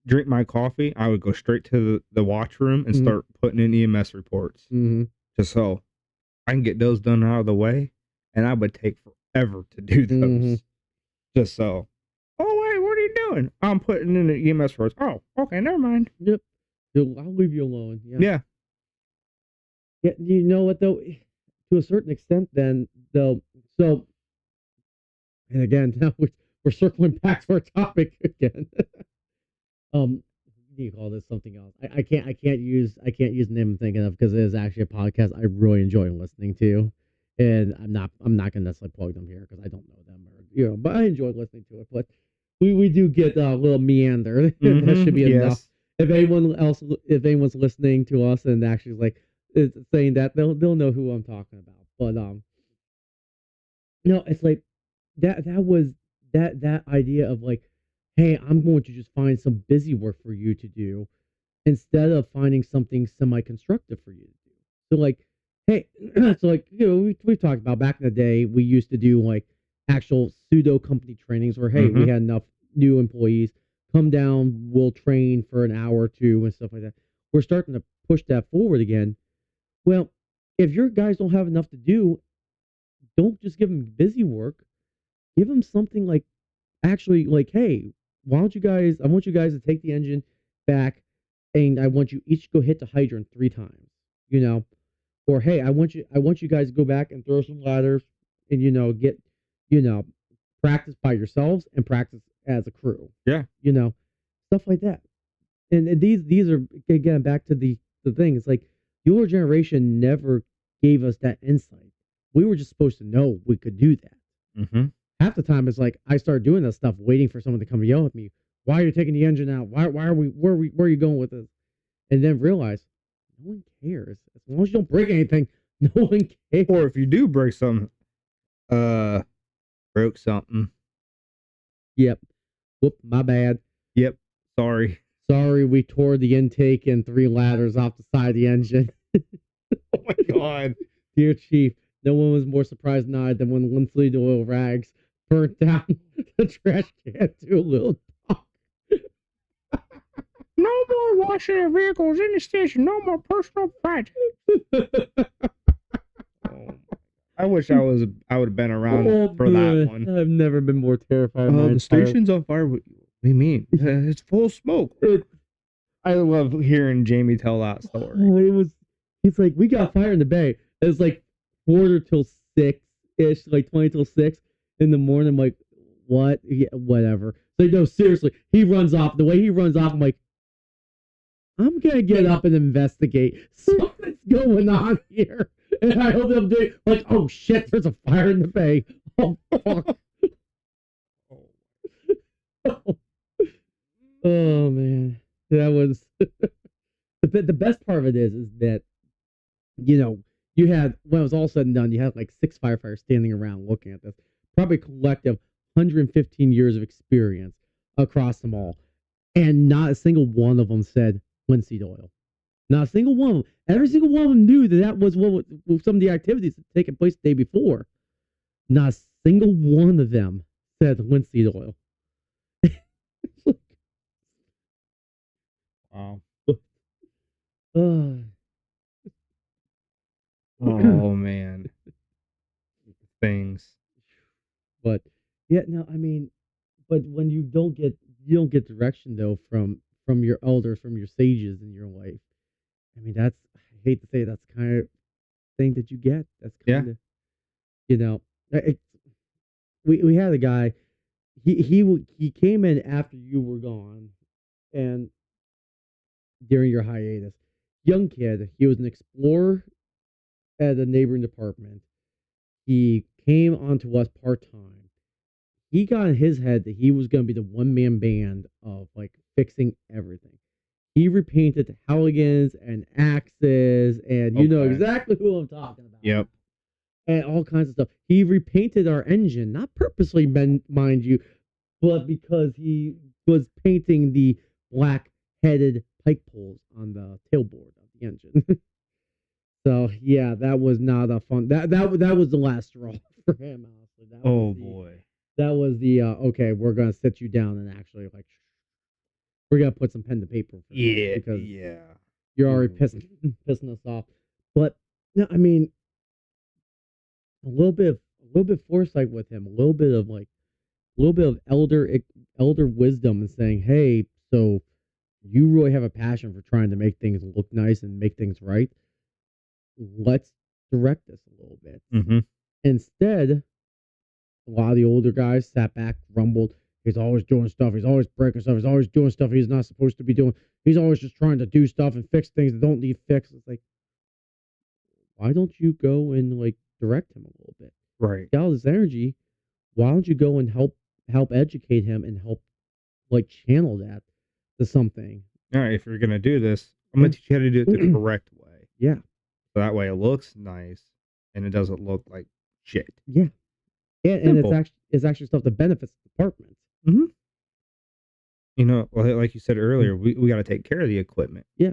drink my coffee. I would go straight to the watch room and start putting in EMS reports. Just so I can get those done out of the way. And I would take forever to do those. Just so. Oh, wait, what are you doing? I'm putting in the EMS reports. Oh, okay, never mind. Yep. I'll leave you alone. Yeah. Yeah, you know what though? To a certain extent, then though. So, and again, now we're circling back to our topic again. You call this something else? I can't use the name I'm thinking of because it is actually a podcast I really enjoy listening to, and I'm not gonna necessarily plug them here because I don't know them or but I enjoy listening to it. But we do get a little meander. That should be enough. If anyone's listening to us and actually is saying that, they'll know who I'm talking about. But no, it's like that was that idea of like, hey, I'm going to just find some busy work for you to do instead of finding something semi-constructive for you to do. So like, hey, so like, we've talked about back in the day, we used to do like actual pseudo company trainings where, hey, we had enough new employees come down, we'll train for an hour or two and stuff like that. We're starting to push that forward again. Well, if your guys don't have enough to do, don't just give them busy work. Give them something like actually like, hey, I want you guys to take the engine back and I want you each to go hit the hydrant 3 times, or hey, I want you guys to go back and throw some ladders and get, practice by yourselves and practice as a crew. Yeah. Stuff like that. And these are, again, back to the thing. It's like your generation never gave us that insight. We were just supposed to know we could do that. Half the time it's like I start doing this stuff waiting for someone to come yell at me. Why are you taking the engine out? Why are we where are you going with this? And then realize no one cares. As long as you don't break anything, no one cares. Or if you do break something, broke something. Yep. Whoop, my bad. Yep. Sorry, we tore the intake and 3 ladders off the side of the engine. Oh my God. Dear Chief, no one was more surprised than I than when linseed oil rags burnt down the trash can to a little dog. No more washing of vehicles in the station. No more personal projects. I wish I would have been around for that one. I've never been more terrified. The station's on fire. What do you mean? It's full of smoke. I love hearing Jamie tell that story. It's like we got fire in the bay. It was like 4 till 6 ish, like 20 till 6 in the morning. I'm like, what? Yeah, whatever. So no, seriously, he runs off. The way he runs off, I'm like, I'm gonna get up and investigate. Something's going on here. And I hope they'll do like, oh shit, there's a fire in the bay. Oh fuck. Oh man. That was the best part of it is that you had, when it was all said and done, you had like 6 firefighters standing around looking at this, probably collective 115 years of experience across them all, and not a single one of them said linseed oil. Not a single one of them. Every single one of them knew that was what some of the activities that taken place the day before. Not a single one of them said linseed oil. Wow. Uh, Oh man. Things. but yeah, no, I mean, but when you don't get direction though from your elders, from your sages in your life. I mean, that's I hate to say it, that's kind of thing that you get. That's Yeah. kind of you know. It, we had a guy. He came in after you were gone, and during your hiatus, young kid. He was an explorer at a neighboring department. He came onto us part time. He got in his head that he was going to be the one man band of like fixing everything. He repainted Halligans and axes, and you know Okay. exactly who I'm talking about. Yep. And all kinds of stuff. He repainted our engine, not purposely, mind you, but because he was painting the black headed pike poles on the tailboard of the engine. So yeah, that was not a fun. That was the last straw for him. Honestly, Boy. that was the okay. We're gonna sit you down and actually like we're gonna put some pen to paper for this because you're already pissing us off. But no, I mean a little bit of foresight with him, a little bit of like a little bit of elder wisdom and saying, hey, so you really have a passion for trying to make things look nice and make things right. Let's direct this a little bit. Mm-hmm. Instead, a lot of the older guys sat back, grumbled. He's always doing stuff. He's always breaking stuff. He's always doing stuff he's not supposed to be doing. He's always just trying to do stuff and fix things that don't need fixed. It's like, why don't you go and like direct him a little bit? Right. Get all this energy. Why don't you go and help educate him and help like channel that to something? All right. If you're gonna do this, I'm gonna teach you how to do it the correct way. Yeah. So that way it looks nice and it doesn't look like shit. Yeah. And it's actually stuff that benefits the department. Mm-hmm. You know, well, like you said earlier, we got to take care of the equipment. Yeah.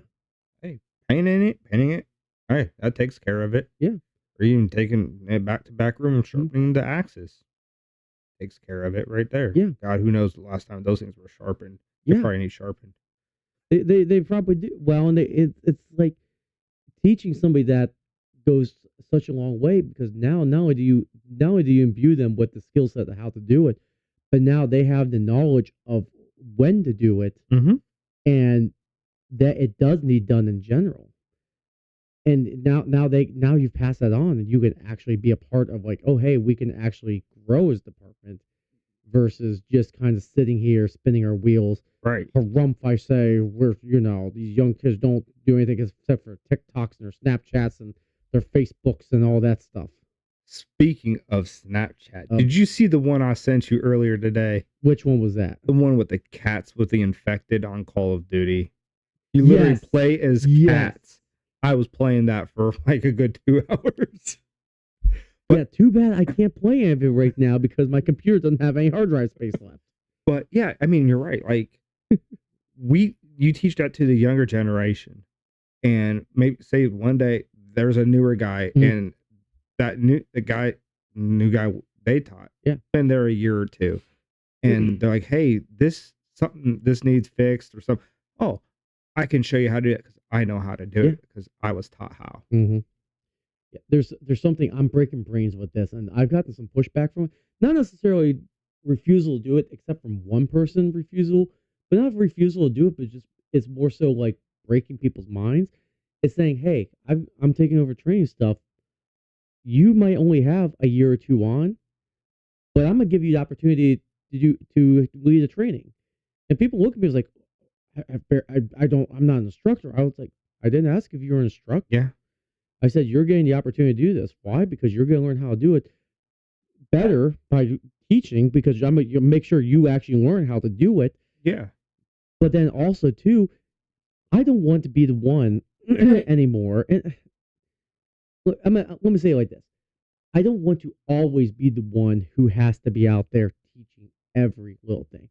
Hey, painting it. All right, that takes care of it. Yeah. Or even taking it back to back room and sharpening the axis. Takes care of it right there. Yeah. God, who knows the last time those things were sharpened. Yeah. They probably need sharpened. They probably do. Well, and it's like teaching somebody that goes such a long way because now not only do you imbue them with the skill set of how to do it, but now they have the knowledge of when to do it and that it does need done in general. And now you've passed that on and you can actually be a part of like, oh hey, we can actually grow as department versus just kind of sitting here spinning our wheels. Right. Harumph, I say, these young kids don't do anything except for TikToks and their Snapchats and their Facebooks and all that stuff. Speaking of Snapchat, did you see the one I sent you earlier today? Which one was that? The one with the cats with the infected on Call of Duty. You literally play as cats. I was playing that for like a good 2 hours. But, yeah, too bad I can't play any of it right now because my computer doesn't have any hard drive space left. But yeah, I mean, you're right. Like, you teach that to the younger generation, and maybe say one day there's a newer guy, and that new guy they taught, been there a year or two, and they're like, hey, this needs fixed or something. Oh, I can show you how to do it because I know how to do it because I was taught how. Mm-hmm. Yeah, there's something I'm breaking brains with this, and I've gotten some pushback from it. Not necessarily refusal to do it, except from one person refusal, but not refusal to do it, but just it's more so like breaking people's minds. It's saying, hey, I'm taking over training stuff. You might only have a year or two on, but I'm gonna give you the opportunity to lead a training. And people look at me as like, I'm not an instructor. I was like, I didn't ask if you were an instructor. Yeah. I said, you're getting the opportunity to do this. Why? Because you're going to learn how to do it better by teaching, because I'm going to make sure you actually learn how to do it. Yeah. But then also, too, I don't want to be the one anymore. And look, let me say it like this. I don't want to always be the one who has to be out there teaching every little thing.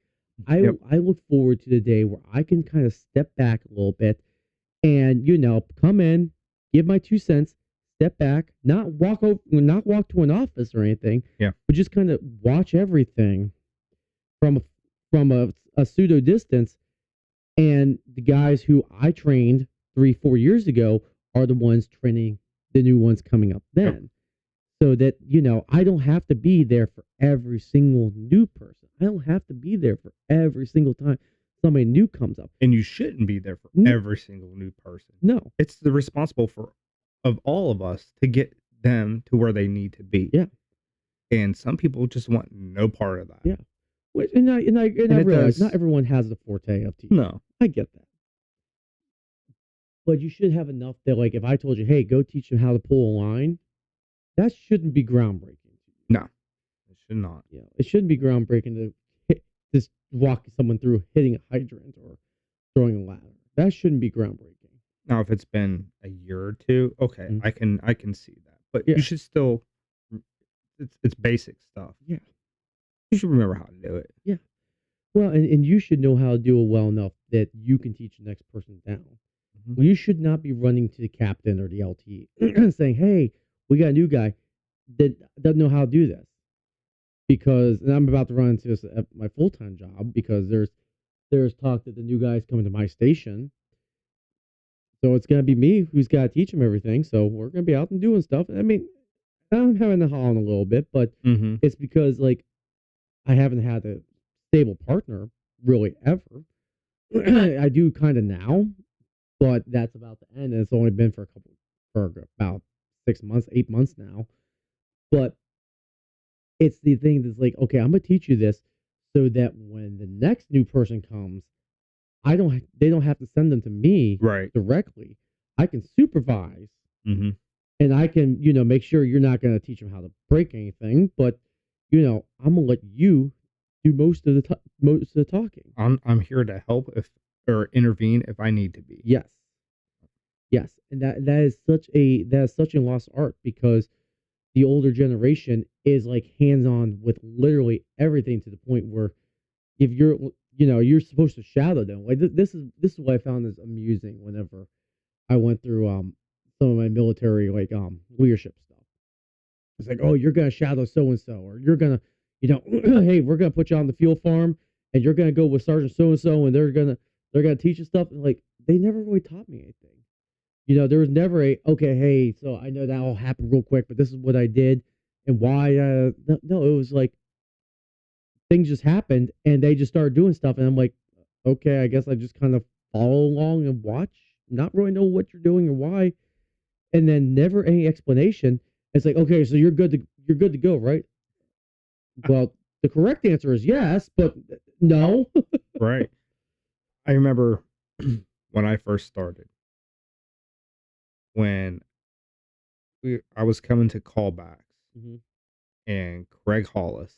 I look forward to the day where I can kind of step back a little bit and come in, give my 2 cents, step back, not walk to an office or anything, Yeah. but just kind of watch everything from a pseudo distance. And the guys who I trained 3-4 years ago are the ones training the new ones coming up then. Yep. So that, I don't have to be there for every single new person. I don't have to be there for every single time somebody new comes up. And you shouldn't be there for every single new person. No. It's the responsible of all of us to get them to where they need to be. Yeah. And some people just want no part of that. Yeah. And I realize not everyone has the forte of teaching. No. I get that. But you should have enough that, like, if I told you, hey, go teach them how to pull a line, that shouldn't be groundbreaking. No, it should not. Yeah, it shouldn't be groundbreaking to just walk someone through hitting a hydrant or throwing a ladder. That shouldn't be groundbreaking. Now, if it's been a year or two, okay, I can see that. But you should still, it's basic stuff. Yeah, you should remember how to do it. Yeah, well, and you should know how to do it well enough that you can teach the next person down. Well, you should not be running to the captain or the LT saying, hey, we got a new guy that doesn't know how to do this. Because, and I'm about to run into this at my full-time job, because there's talk that the new guy's coming to my station. So it's going to be me who's got to teach him everything. So we're going to be out and doing stuff. I mean, I'm having to haul on a little bit, but it's because, like, I haven't had a stable partner really ever. I do kind of now, but that's about to end. And it's only been for about 6 months, 8 months now. But it's the thing that's like, okay, I'm gonna teach you this so that when the next new person comes, they don't have to send them to me directly. I can supervise, and I can, make sure you're not gonna teach them how to break anything, but I'm gonna let you do most of the talking. I'm here to help or intervene if I need to be. Yes, and that is such a lost art, because the older generation is like hands-on with literally everything, to the point where if you're supposed to shadow them. Like this is what I found is amusing whenever I went through some of my military leadership stuff. It's like, oh, you're gonna shadow so and so, or you're gonna hey, we're gonna put you on the field farm and you're gonna go with Sergeant so and so, and they're gonna teach you stuff. And like, they never really taught me anything. There was never okay, hey, so I know that all happened real quick, but this is what I did and why. No, it was like things just happened and they just started doing stuff. And I'm like, okay, I guess I just kind of follow along and watch, not really know what you're doing or why. And then never any explanation. It's like, okay, so you're good to go, right? Well, the correct answer is yes, but no. Right. I remember when I first started, when I was coming to callbacks, and Craig Hollis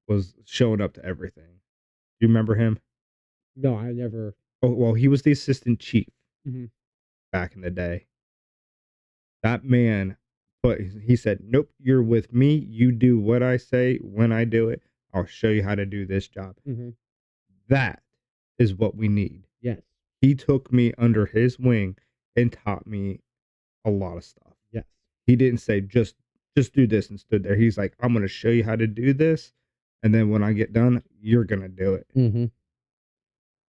was showing up to everything. Do you remember him? No, I never. Oh, well, he was the assistant chief back in the day. That man, he said, nope, you're with me. You do what I say when I do it. I'll show you how to do this job. That is what we need. Yes. He took me under his wing and taught me a lot of stuff. Yes. He didn't say, just do this and stood there. He's like, I'm going to show you how to do this. And then when I get done, you're going to do it.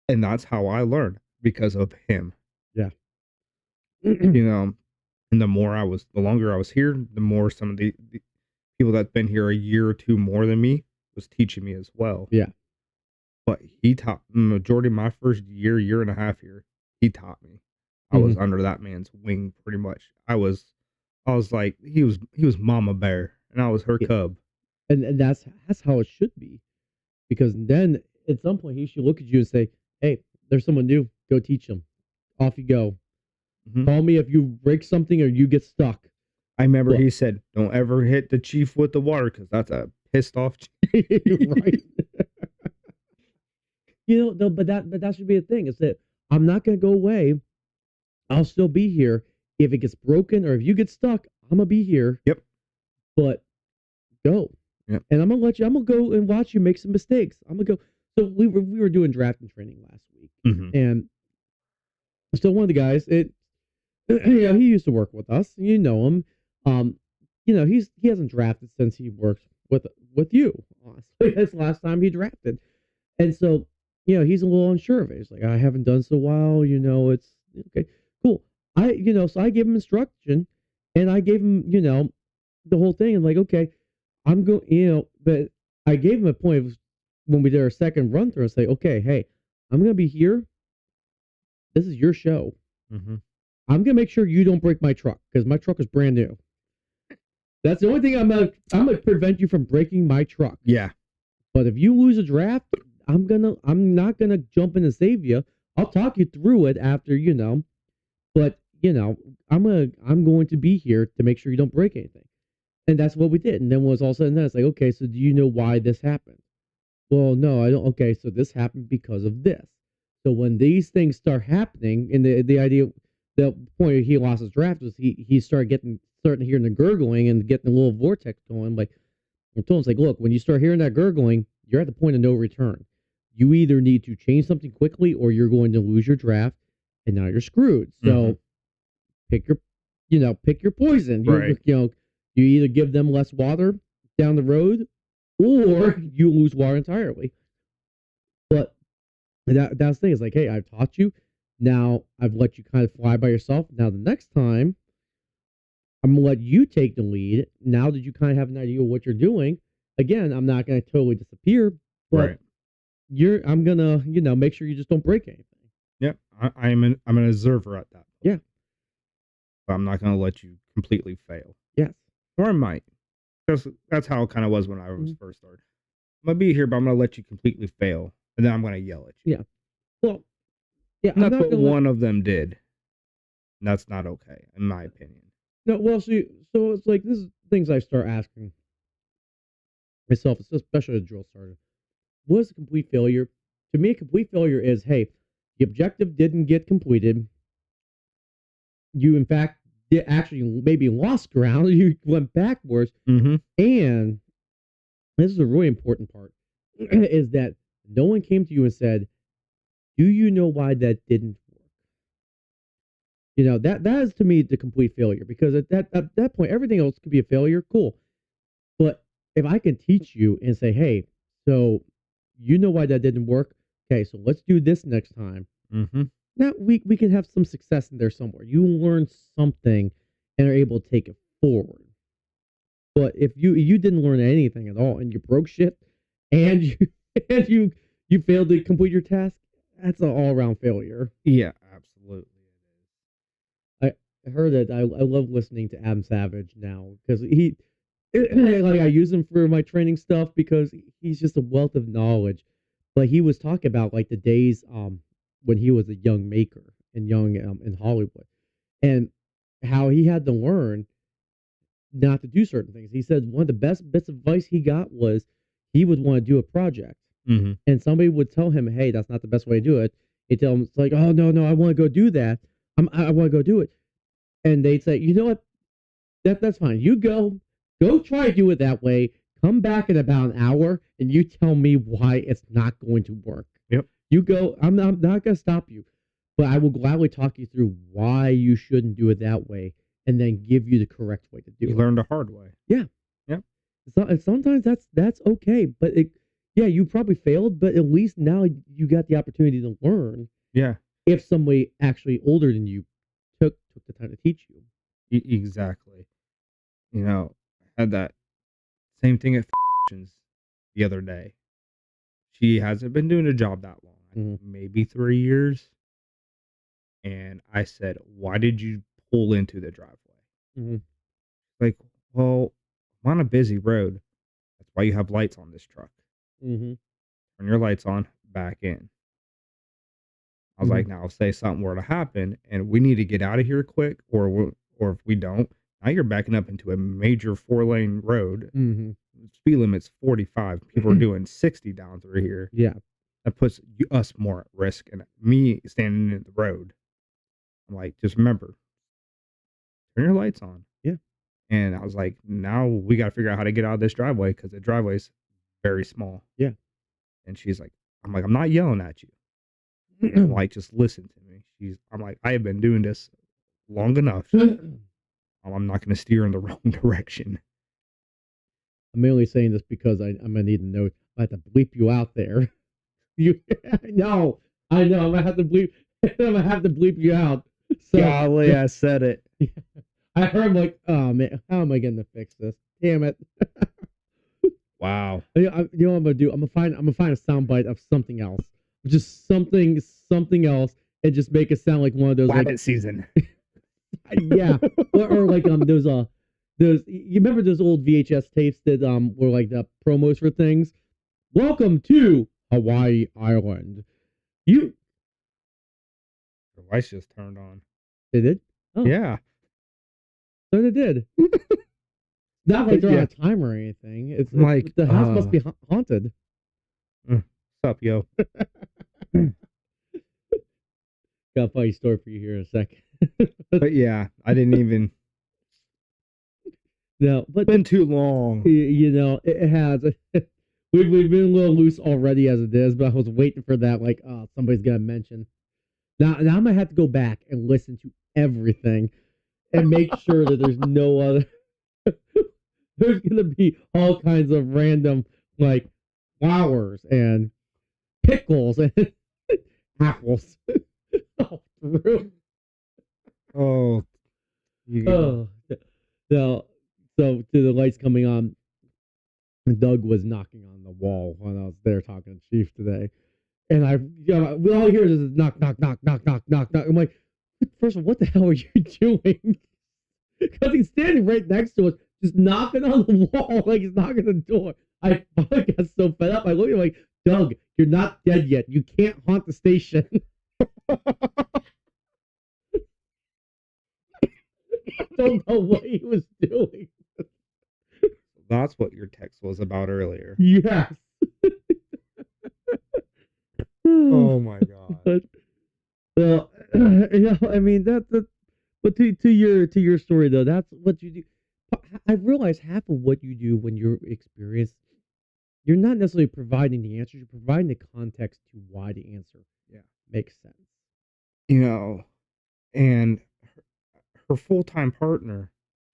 And that's how I learned, because of him. Yeah. And the longer I was here, the more some of the people that's been here a year or two more than me was teaching me as well. Yeah. But he taught majority of my first year and a half here. He taught me. I was under that man's wing pretty much. I was like, he was Mama Bear and I was her cub. And that's how it should be, because then at some point he should look at you and say, hey, there's someone new. Go teach them. Off you go. Call me if you break something or you get stuck. I remember he said, don't ever hit the chief with the water, because that's a pissed off chief. Right. But that should be a thing. Is that I'm not going to go away. I'll still be here. If it gets broken or if you get stuck, I'm going to be here. Yep. But go. Yep. And I'm going to go and watch you make some mistakes. I'm going to go. So we were doing drafting training last week. And So one of the guys, he used to work with us. You know him. Um, he hasn't drafted since he worked with you. Honestly, that's the last time he drafted. And so, he's a little unsure of it. He's like, I haven't done so well. It's okay, cool. So I gave him instruction, and I gave him, the whole thing. And like, okay, I'm going, but I gave him a point of when we did our second run through and say, okay, hey, I'm going to be here. This is your show. Mm-hmm. I'm going to make sure you don't break my truck because my truck is brand new. That's the only thing I'm gonna prevent you from breaking my truck. Yeah. But if you lose a draft, I'm not gonna jump in and save you. I'll talk you through it after, but I'm going to be here to make sure you don't break anything. And that's what we did. And then when it was all said and done, it's like, okay, so do you know why this happened? Well, no, I don't. Okay, so this happened because of this. So when these things start happening, and the idea, the point he lost his draft was he starting to hear the gurgling and getting a little vortex going. Like I told him, it's like, look, when you start hearing that gurgling, you're at the point of no return. You either need to change something quickly, or you're going to lose your draft, and now you're screwed. So pick your poison. Right. You either give them less water down the road, or you lose water entirely. But that's the thing. Is like, hey, I've taught you. Now I've let you kind of fly by yourself. Now the next time, I'm gonna let you take the lead. Now that you kind of have an idea of what you're doing, again, I'm not gonna totally disappear, but I'm gonna, make sure you just don't break anything. Yep, I'm an observer at that point. Yeah. But I'm not gonna let you completely fail. Yes. Or I might. That's how it kind of was when I was first started. I'm gonna be here, but I'm gonna let you completely fail, and then I'm gonna yell at you. Yeah. Well, yeah. That's what one of them did. And that's not okay, in my opinion. No, well, so it's like this is things I start asking myself, especially as a drill sergeant. What is a complete failure? To me, a complete failure is, hey, the objective didn't get completed. You, in fact, did actually maybe lost ground. You went backwards. Mm-hmm. And this is a really important part, is that no one came to you and said, do you know why that didn't work? That is to me the complete failure, because at that point, everything else could be a failure. Cool. But if I can teach you and say, hey, so you know why that didn't work. Okay, so let's do this next time. Mm-hmm. Now we can have some success in there somewhere. You learn something and are able to take it forward. But if you didn't learn anything at all and you broke shit and you failed to complete your task, that's an all around failure. Yeah, absolutely. I heard that I love listening to Adam Savage now because he like I use him for my training stuff because he's just a wealth of knowledge. But he was talking about like the days when he was a young maker and young in Hollywood, and how he had to learn not to do certain things. He said one of the best bits of advice he got was he would want to do a project, and somebody would tell him, "Hey, that's not the best way to do it." He'd tell him, "It's like, oh no, I want to go do that. I want to go do it," and they'd say, "You know what? That's fine. You go try to do it that way. Come back in about an hour, and you tell me why it's not going to work." Yep. You go. I'm not going to stop you, but I will gladly talk you through why you shouldn't do it that way, and then give you the correct way to do it. You learned the hard way. Yeah. Yep. So sometimes that's okay, but you probably failed, but at least now you got the opportunity to learn. Yeah. If somebody actually older than you took the time to teach you. Exactly. I had that same thing at the other day. She hasn't been doing a job that long, maybe 3 years. And I said, "Why did you pull into the driveway?" Like, well, I'm on a busy road. That's why you have lights on this truck. Turn your lights on, back in. I was like, now say something were to happen and we need to get out of here quick, or if we don't, now you're backing up into a major 4-lane road. Speed limit's 45. People are doing 60 down through here. Yeah. That puts us more at risk, and me standing in the road. I'm like, just remember, turn your lights on. Yeah. And I was like, now we got to figure out how to get out of this driveway because the driveway's very small. Yeah. And she's like, I'm not yelling at you. I'm like, just listen to me. I'm like, I have been doing this long enough. I'm not going to steer in the wrong direction. I'm mainly saying this because I'm gonna need to know. I have to bleep you out there. You, no, I know. I'm gonna have to bleep. I'm gonna have to bleep you out. So, Golly, I said it. I heard like, oh man, how am I going to fix this? Damn it! Wow. You know what I'm gonna do? I'm gonna find a soundbite of something else, just something else, and just make it sound like one of those Rabbit like season. yeah, or like those you remember those old VHS tapes that were like the promos for things. Welcome to Hawaii Island. You The lights just turned on. they did? Oh Yeah. so they did. Not like they're on Yeah. a timer or anything. It's Like, the house must be haunted. What's up, yo? Got a funny story for you here in a second. But yeah, I didn't even. No, but Been too long. you know, it has. We've been a little loose already as it is, but I was waiting for that. Like, oh, somebody's gonna mention. Now I'm gonna have to go back and listen to everything and make sure that there's no other. There's gonna be all kinds of random like flowers and pickles and apples. All through. Oh. Oh, so to the lights coming on. Doug was knocking on the wall when I was there talking to Chief today, and we all hear is knock, knock, knock, knock, knock, knock, knock. I'm like, first of all, what the hell are you doing? Because he's standing right next to us, just knocking on the wall like he's knocking on the door. I finally got so fed up. I look at him like, Doug, you're not dead yet. You can't haunt the station. I don't know what he was doing. That's what your text was about earlier. Yes. Oh my god. But, well, you know, I mean but to your story though, that's what you do. I realize half of what you do when you're experienced, you're not necessarily providing the answers, you're providing the context to why the answer makes sense. You know, and her full-time partner,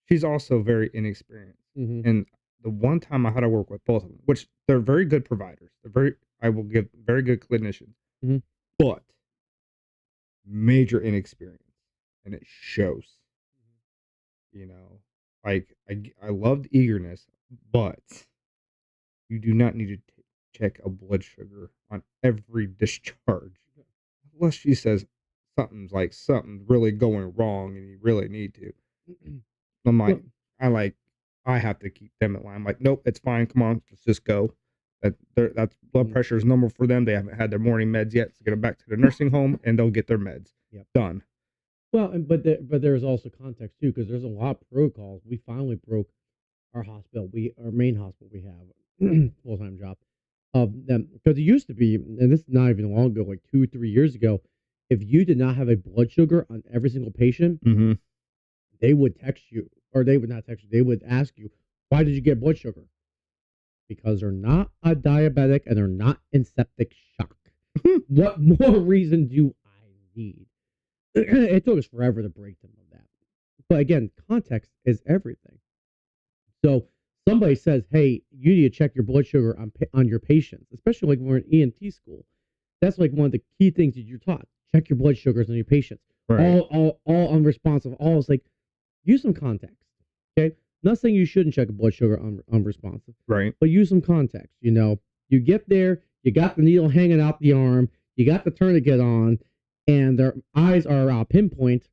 she's also very inexperienced. Mm-hmm. And the one time I had to work with both of them, which they're very good providers. I will give very good clinicians, Mhm. but major inexperience, and it shows. You know, like I loved eagerness, but you do not need to check a blood sugar on every discharge, unless she says something's really going wrong and you really need to. I'm like, I have to keep them in line. I'm like, nope, it's fine. Come on, let's just go. That's blood pressure is normal for them. They haven't had their morning meds yet. So get them back to the nursing home, and they'll get their meds. Yep. Done. Well, but there's also context too, because there's a lot of protocols. We finally broke our hospital. Our main hospital we have full time job of them because it used to be, and this is not even long ago, like 2-3 years ago. If you did not have a blood sugar on every single patient, Mm-hmm. they would text you, or they would not text you. They would ask you, "Why did you get blood sugar?" Because they're not a diabetic and they're not in septic shock. What more reason do I need? It took us forever to break them of that. But again, context is everything. So somebody says, "Hey, you need to check your blood sugar on your patients," especially like when we're in EMT school. That's like one of the key things that you're taught. Check your blood sugars on your patients. Right. All unresponsive. All is like, use some context. Okay, not saying you shouldn't check a blood sugar on unresponsive, Right. but use some context. You know, you get there, you got the needle hanging out the arm, you got the tourniquet on, and their eyes are pinpoint.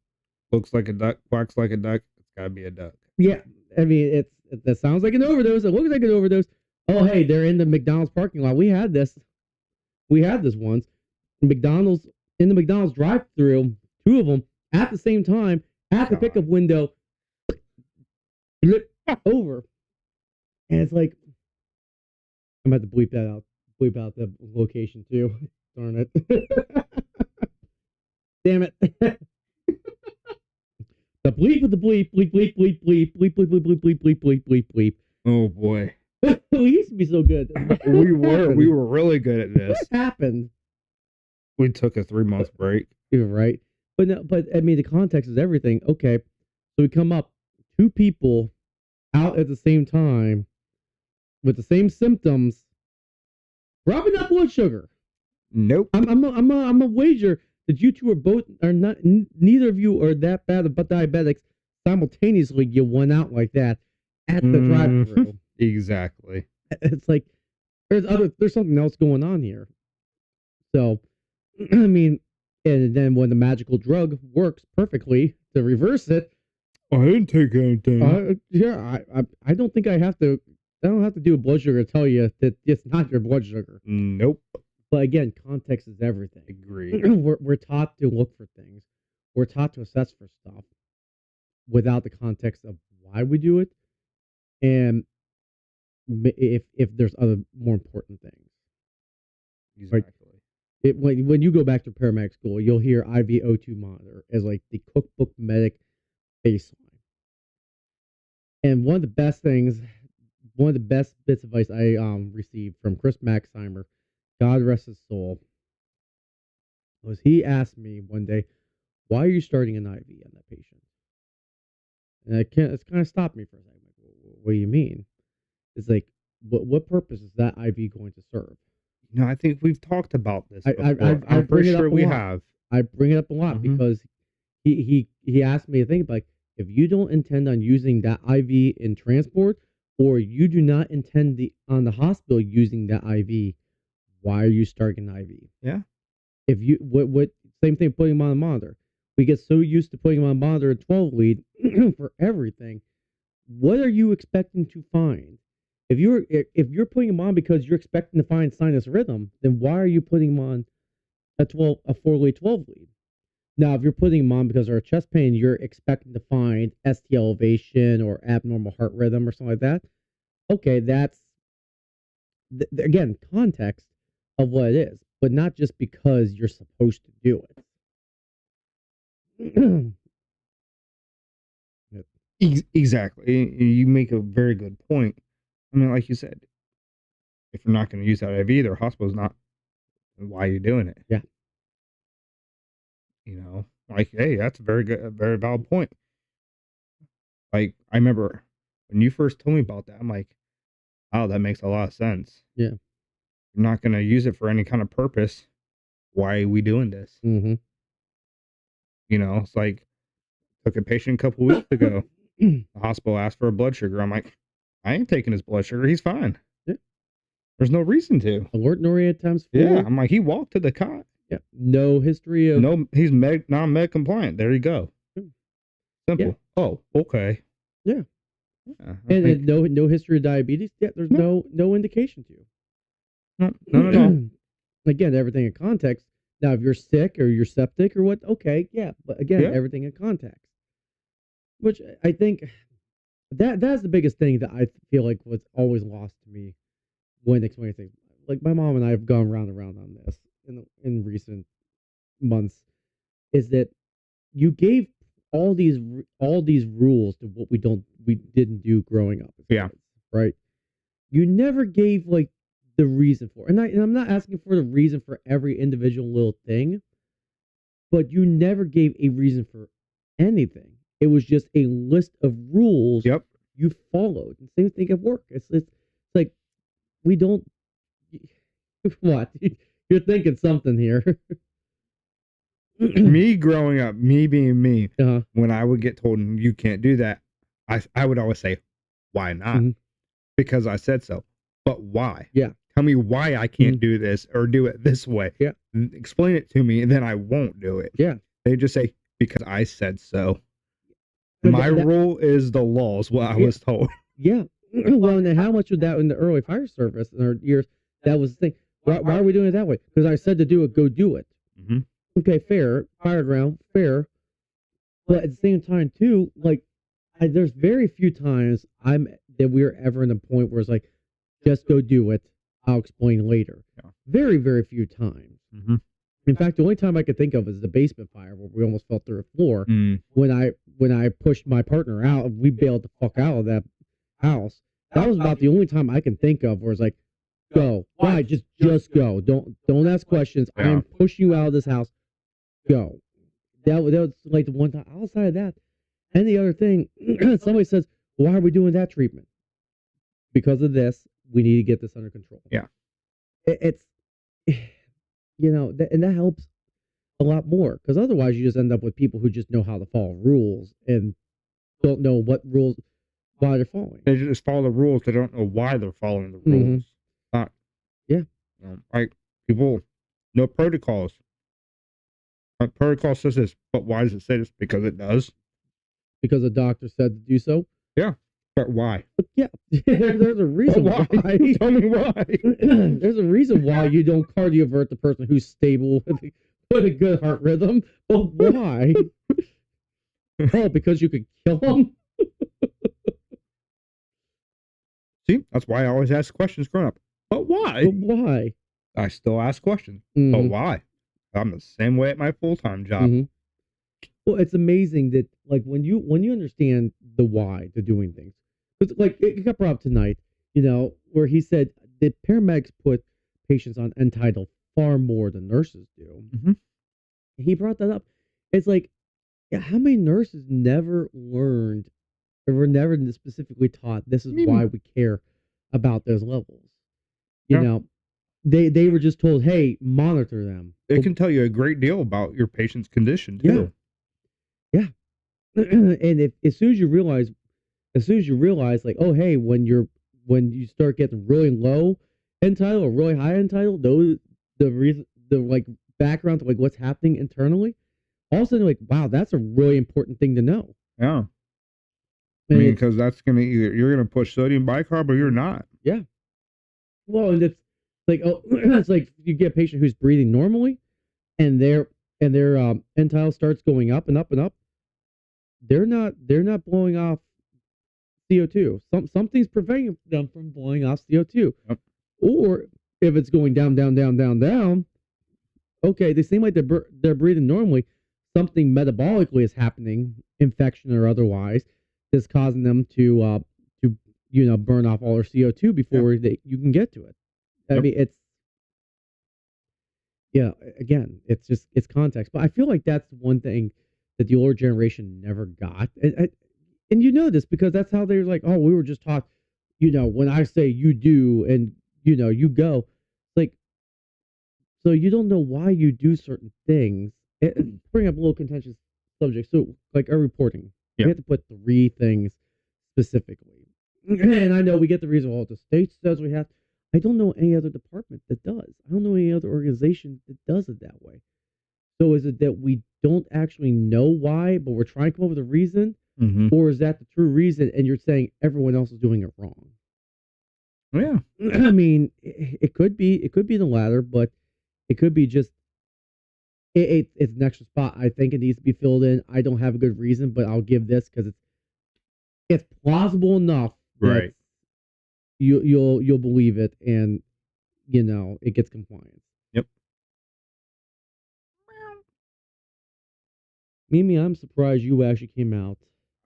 Looks like a duck, quacks like a duck. It's gotta be a duck. Yeah, I mean, that sounds like an overdose. It looks like an overdose. Oh, hey, they're in the McDonald's parking lot. We had this once. McDonald's in the McDonald's drive-through, 2 of them at the same time at the pickup window, flip over, and it's like, I'm about to bleep that out. Bleep out the location too. Darn it! Damn it! The bleep with the bleep, bleep, bleep, bleep, bleep, bleep, bleep, bleep, bleep, bleep, bleep, bleep, bleep, bleep. Oh boy. We used to be so good. we were really good at this. What happened? We took a 3-month break. You're right. But no, but I mean, the context is everything. Okay, so we come up, two people out at the same time with the same symptoms, dropping up blood sugar. Nope. I'm a wager that you two are not. Neither of you are that bad but diabetics. Simultaneously, you went out like that at the drive-through. Exactly. It's like there's something else going on here. So, I mean, and then when the magical drug works perfectly to reverse it, I didn't take anything. I don't think I have to. I don't have to do a blood sugar to tell you that it's not your blood sugar. Nope. But again, context is everything. Agree. We're taught to look for things. We're taught to assess for stuff without the context of why we do it, and if there's other more important things. Exactly. When you go back to paramedic school, you'll hear IV O2 monitor as like the cookbook medic baseline. And one of the best bits of advice I received from Chris Maxheimer, God rest his soul, was he asked me one day, "Why are you starting an IV on that patient?" And it's kind of stopped me for a second. Like, what do you mean? It's like, what purpose is that IV going to serve? No, I think we've talked about this before. I'm pretty sure we have. I bring it up a lot because he asked me to think like, if you don't intend on using that IV in transport, or you do not intend on the hospital using that IV, why are you starting an IV? Yeah. If you what same thing putting them on a monitor. We get so used to putting them on a monitor at 12 lead for everything. What are you expecting to find? If you're putting them on because you're expecting to find sinus rhythm, then why are you putting them on a 4-lead 12 lead? Now, if you're putting them on because of chest pain, you're expecting to find ST elevation or abnormal heart rhythm or something like that. Okay, that's again context of what it is, but not just because you're supposed to do it. Exactly. You make a very good point. I mean, like you said, if you're not going to use that IV, their hospital's not. Why are you doing it? Yeah. You know, like, hey, that's a very valid point. Like, I remember when you first told me about that, I'm like, oh, that makes a lot of sense. Yeah. You're not going to use it for any kind of purpose. Why are we doing this? Mm-hmm. You know, it's like, took a patient a couple weeks ago. The hospital asked for a blood sugar. I'm like, I ain't taking his blood sugar. He's fine. Yeah. There's no reason to. Alert and oriented times 4. Yeah. I'm like, he walked to the cot. Yeah. No history of. No, he's non-med compliant. There you go. Simple. Yeah. Oh, okay. Yeah. And no history of diabetes. Yeah. There's no indication to you. No, none at all. Again, everything in context. Now, if you're sick or you're septic or what, okay, yeah. But again, everything in context. Which I think that's the biggest thing that I feel like was always lost to me when explaining things. Like my mom and I have gone round and round on this in recent months. Is that you gave all these rules to what we didn't do growing up as kids, right? You never gave like the reason for it. And I'm not asking for the reason for every individual little thing, but you never gave a reason for anything. It was just a list of rules you followed. And same thing at work. It's like we don't. What? You're thinking something here. Me growing up, me being me, when I would get told you can't do that, I would always say, why not? Mm-hmm. Because I said so. But why? Yeah. Tell me why I can't do this or do it this way. Yeah. Explain it to me, and then I won't do it. Yeah. They just say, because I said so. My rule is the law, is what I was told. Yeah. Well, and how much of that in the early fire service in our years, that was the thing. Why are we doing it that way? Because I said to do it, go do it. Mm-hmm. Okay, fair. Fire ground, fair. But at the same time, too, like, there's very few times that we're ever in a point where it's like, just go do it. I'll explain later. Yeah. Very, very few times. Mm-hmm. In fact, the only time I could think of is the basement fire where we almost fell through a floor. When I pushed my partner out, we bailed the fuck out of that house. That was about the only time I can think of where it's like, go. Why? Just go. Don't ask questions. Yeah. I'm pushing you out of this house. Go. That was like the one time. Outside of that, and the other thing, somebody says, "Why are we doing that treatment?" Because of this, we need to get this under control. Yeah. It's and that helps a lot more because otherwise you just end up with people who just know how to follow rules and don't know what rules why they're following. They just follow the rules. They don't know why they're following the rules. Not, like people know protocols. Protocol says this, but why does it say this? Because it does. Because a doctor said to do so. Yeah, but why? But yeah, there's a reason why. Tell me why. There's a reason why you don't cardiovert the person who's stable with a good heart rhythm. But why? Oh, because you could kill them. See, that's why I always ask questions growing up. But why? But why? I still ask questions. But why? I'm the same way at my full-time job. Well, it's amazing that like when you understand the why to doing things, because like it got brought up tonight, where he said that paramedics put patients on entitled far more than nurses do. He brought that up. It's like, how many nurses never learned or were never specifically taught this is why we care about those levels? You know, they were just told, hey, monitor them. It can tell you a great deal about your patient's condition too. Yeah. And as soon as you realize, like, oh, hey, when you start getting really low end tidal or really high end tidal, those the like background to like what's happening internally, all of a sudden, like, wow, that's a really important thing to know. Yeah. I mean, because that's gonna you're gonna push sodium bicarb or you're not. Yeah. Well, and it's like, oh, it's like you get a patient who's breathing normally, and their end tidal starts going up and up and up. They're not blowing off CO2. Something's preventing them from blowing off CO2. Yep. Or if it's going down, down, down, down, down, okay, they seem like they're breathing normally. Something metabolically is happening, infection or otherwise, that's causing them to burn off all their CO2 before you can get to it. I mean, it's again, it's context. But I feel like that's one thing that the older generation never got. And you know this because that's how they're like, oh, we were just taught, when I say you do and, you go. Like, so you don't know why you do certain things. Bring up a little contentious subject. So, like our reporting, we have to put 3 things specifically. And I know we get the reason, well, the state says we have. I don't know any other department that does. I don't know any other organization that does it that way. So is it that we don't actually know why, but we're trying to come up with a reason? Or is that the true reason and you're saying everyone else is doing it wrong? Yeah. I mean, it could be the latter, but it could be just it's an extra spot. I think it needs to be filled in. I don't have a good reason, but I'll give this because it's plausible enough that you'll believe it and it gets compliance. Yep. Mimi, I'm surprised you actually came out.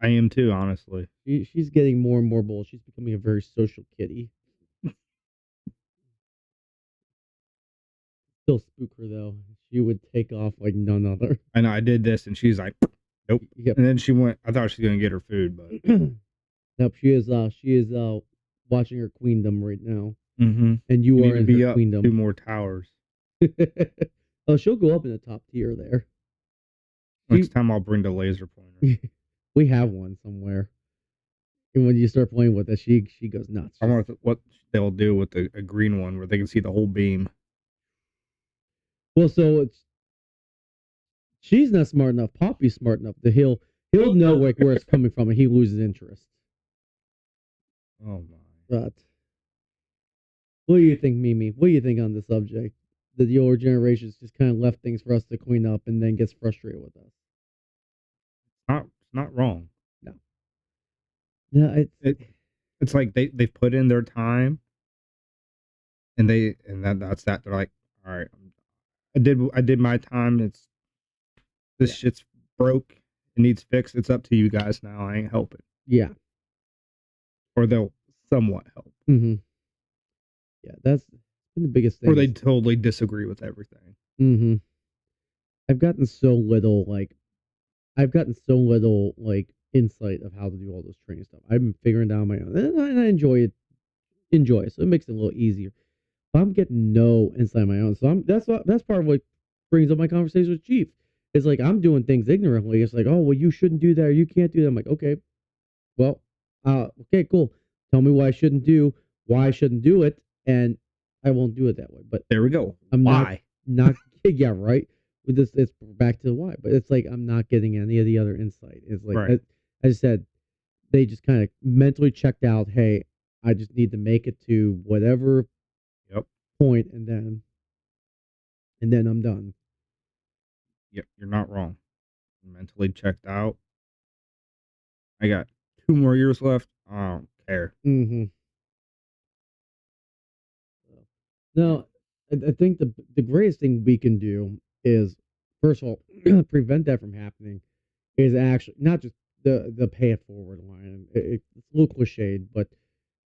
I am too, honestly. She's getting more and more bold. She's becoming a very social kitty. Still spook her though. She would take off like none other. I know. I did this, and she's like, "Nope." Yep. And then she went. I thought she was gonna get her food, but nope. She is watching her queendom right now. And you are in her queendom. 2 more towers. Oh, she'll go up in the top tier there. Next time I'll bring the laser pointer. We have one somewhere. And when you start playing with it, she goes nuts. I wonder what they'll do with a green one where they can see the whole beam. Well, so she's not smart enough. Poppy's smart enough that he'll know like where it's coming from, and he loses interest. Oh my! But what do you think, Mimi? What do you think on the subject? That the older generations just kind of left things for us to clean up, and then gets frustrated with us. It's not wrong. No, it's like they've put in their time, and that's that. They're like, all right, I did my time. This shit's broke. It needs fixed. It's up to you guys now. I ain't helping. Yeah. Or they'll somewhat help. Yeah, that's been the biggest thing. Or they totally disagree with everything. I've gotten so little like I've gotten so little like insight of how to do all this training stuff. I've been figuring it out on my own, and I enjoy it. Enjoy it, so it makes it a little easier. But I'm getting no insight on my own, so that's part of what brings up my conversation with Chief. It's like I'm doing things ignorantly. It's like, oh well, you shouldn't do that, or you can't do that. I'm like, okay, well, okay, cool. Tell me what I shouldn't do, why I shouldn't do it, and I won't do it that way. But There we go. I'm Why? not yeah, right. With this, it's back to the why. But it's like I'm not getting any of the other insight. It's like Right. I said, they just kind of mentally checked out. Hey, I just need to make it to whatever Yep. point, and then I'm done. Yep. You're not wrong. Mentally checked out. I got 2 more years left. I don't care. Mm-hmm. No, I think the greatest thing we can do is, first of all, prevent that from happening. Is actually not just the pay it forward line. It's a little cliched, but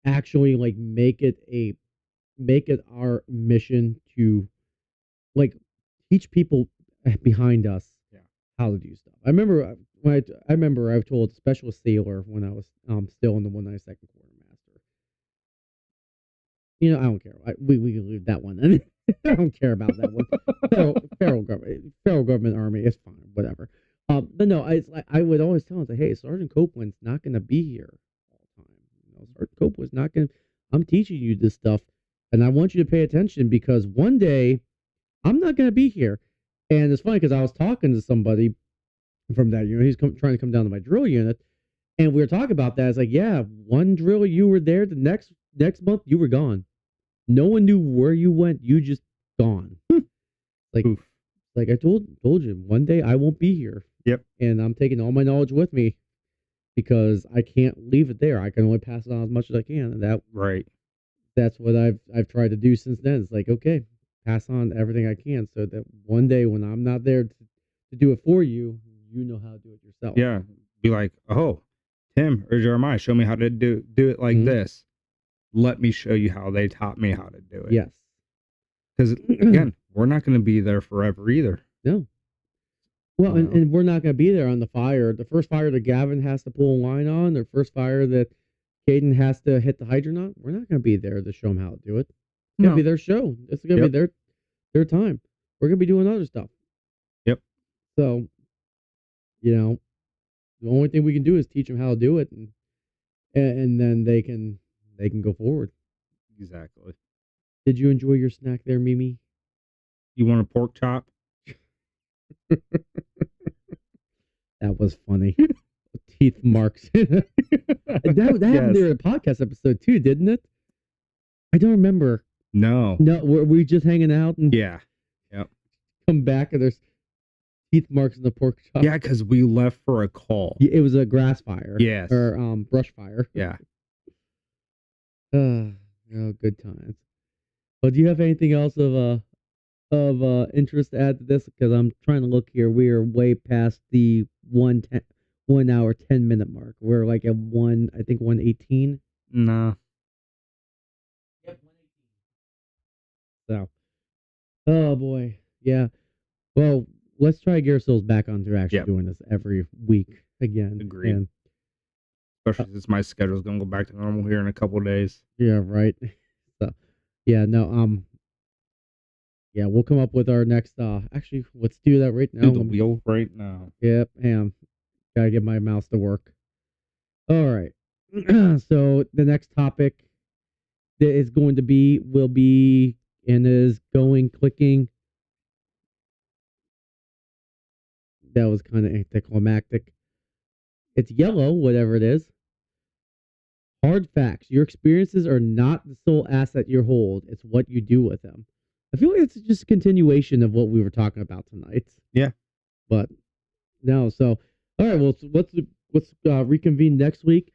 actually like make it our mission to like teach people behind us Yeah. how to do stuff. I remember I remember I've told specialist sailor when I was still in the 192nd quartermaster. You know, I don't care. We can leave that one. I don't care about that one. Federal government army is fine, whatever. But no, I would always tell him, say, hey, Sergeant Copeland's not going to be here all the time. You know, Sergeant Copeland's not going to. I'm teaching you this stuff, and I want you to pay attention because one day I'm not going to be here. And it's funny because I was talking to somebody from that unit. He's trying to come down to my drill unit, and we were talking about that. It's like, yeah, one drill you were there, the next month you were gone. No one knew where you went. You just gone. like Oof. like I told you, one day I won't be here. Yep. And I'm taking all my knowledge with me because I can't leave it there. I can only pass it on as much as I can, and Right. that's what I've tried to do since then. It's like, okay, pass on everything I can so that one day when I'm not there to do it for you, you know how to do it yourself. Yeah. Be like, oh, Tim or Jeremiah, show me how to do it like this. Let me show you how they taught me how to do it. Yes. Because again, we're not going to be there forever either. No. Well, You know? and we're not going to be there on the fire. The first fire that Gavin has to pull a line on, the first fire that Caden has to hit the hydrant on, we're not going to be there to show them how to do it. It's going to be their show. It's going to be their time. We're going to be doing other stuff. Yep. So, you know, the only thing we can do is teach them how to do it, and then they can go forward. Exactly. Did you enjoy your snack there, Mimi? You want a pork chop? That was funny. Teeth marks. that happened there in a podcast episode too, didn't it? I don't remember. No. Were we just hanging out and Yeah. Yep. come back and there's teeth marks in the pork chop? Yeah, because we left for a call. It was a grass fire. Yes. Or brush fire. Yeah. Oh, good times. But do you have anything else of interest to add to this? Because I'm trying to look here. We are way past the 1 hour 10-minute mark. We're like at 118. No. Yep, 118. So, oh boy, yeah. Well, let's try to get ourselves back onto actually doing this every week again. Agreed. And, especially since my schedule's gonna go back to normal here in a couple of days. Yeah, right. So, yeah, no, yeah, we'll come up with our next. Actually, let's do that right now. Do the wheel right now. Yep, gotta get my mouse to work. All right. So the next topic that is going to be clicking. That was kind of anticlimactic. It's yellow, whatever it is. Hard facts. Your experiences are not the sole asset you hold. It's what you do with them. I feel like it's just a continuation of what we were talking about tonight. Yeah. But no, so all right, well, let's reconvene next week.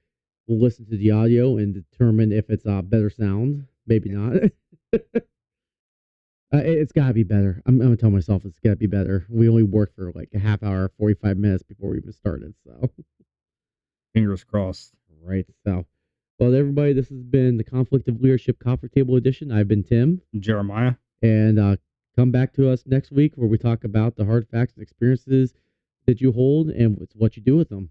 We'll listen to the audio and determine if it's better sound. Maybe not. It's gotta be better. I'm gonna tell myself it's gotta be better. We only worked for like a half hour, 45 minutes before we even started. So fingers crossed. Right. So, well, everybody, this has been the Conflict of Leadership Coffee Table Edition. I've been Tim. Jeremiah. And come back to us next week where we talk about the hard facts and experiences that you hold, and it's what you do with them.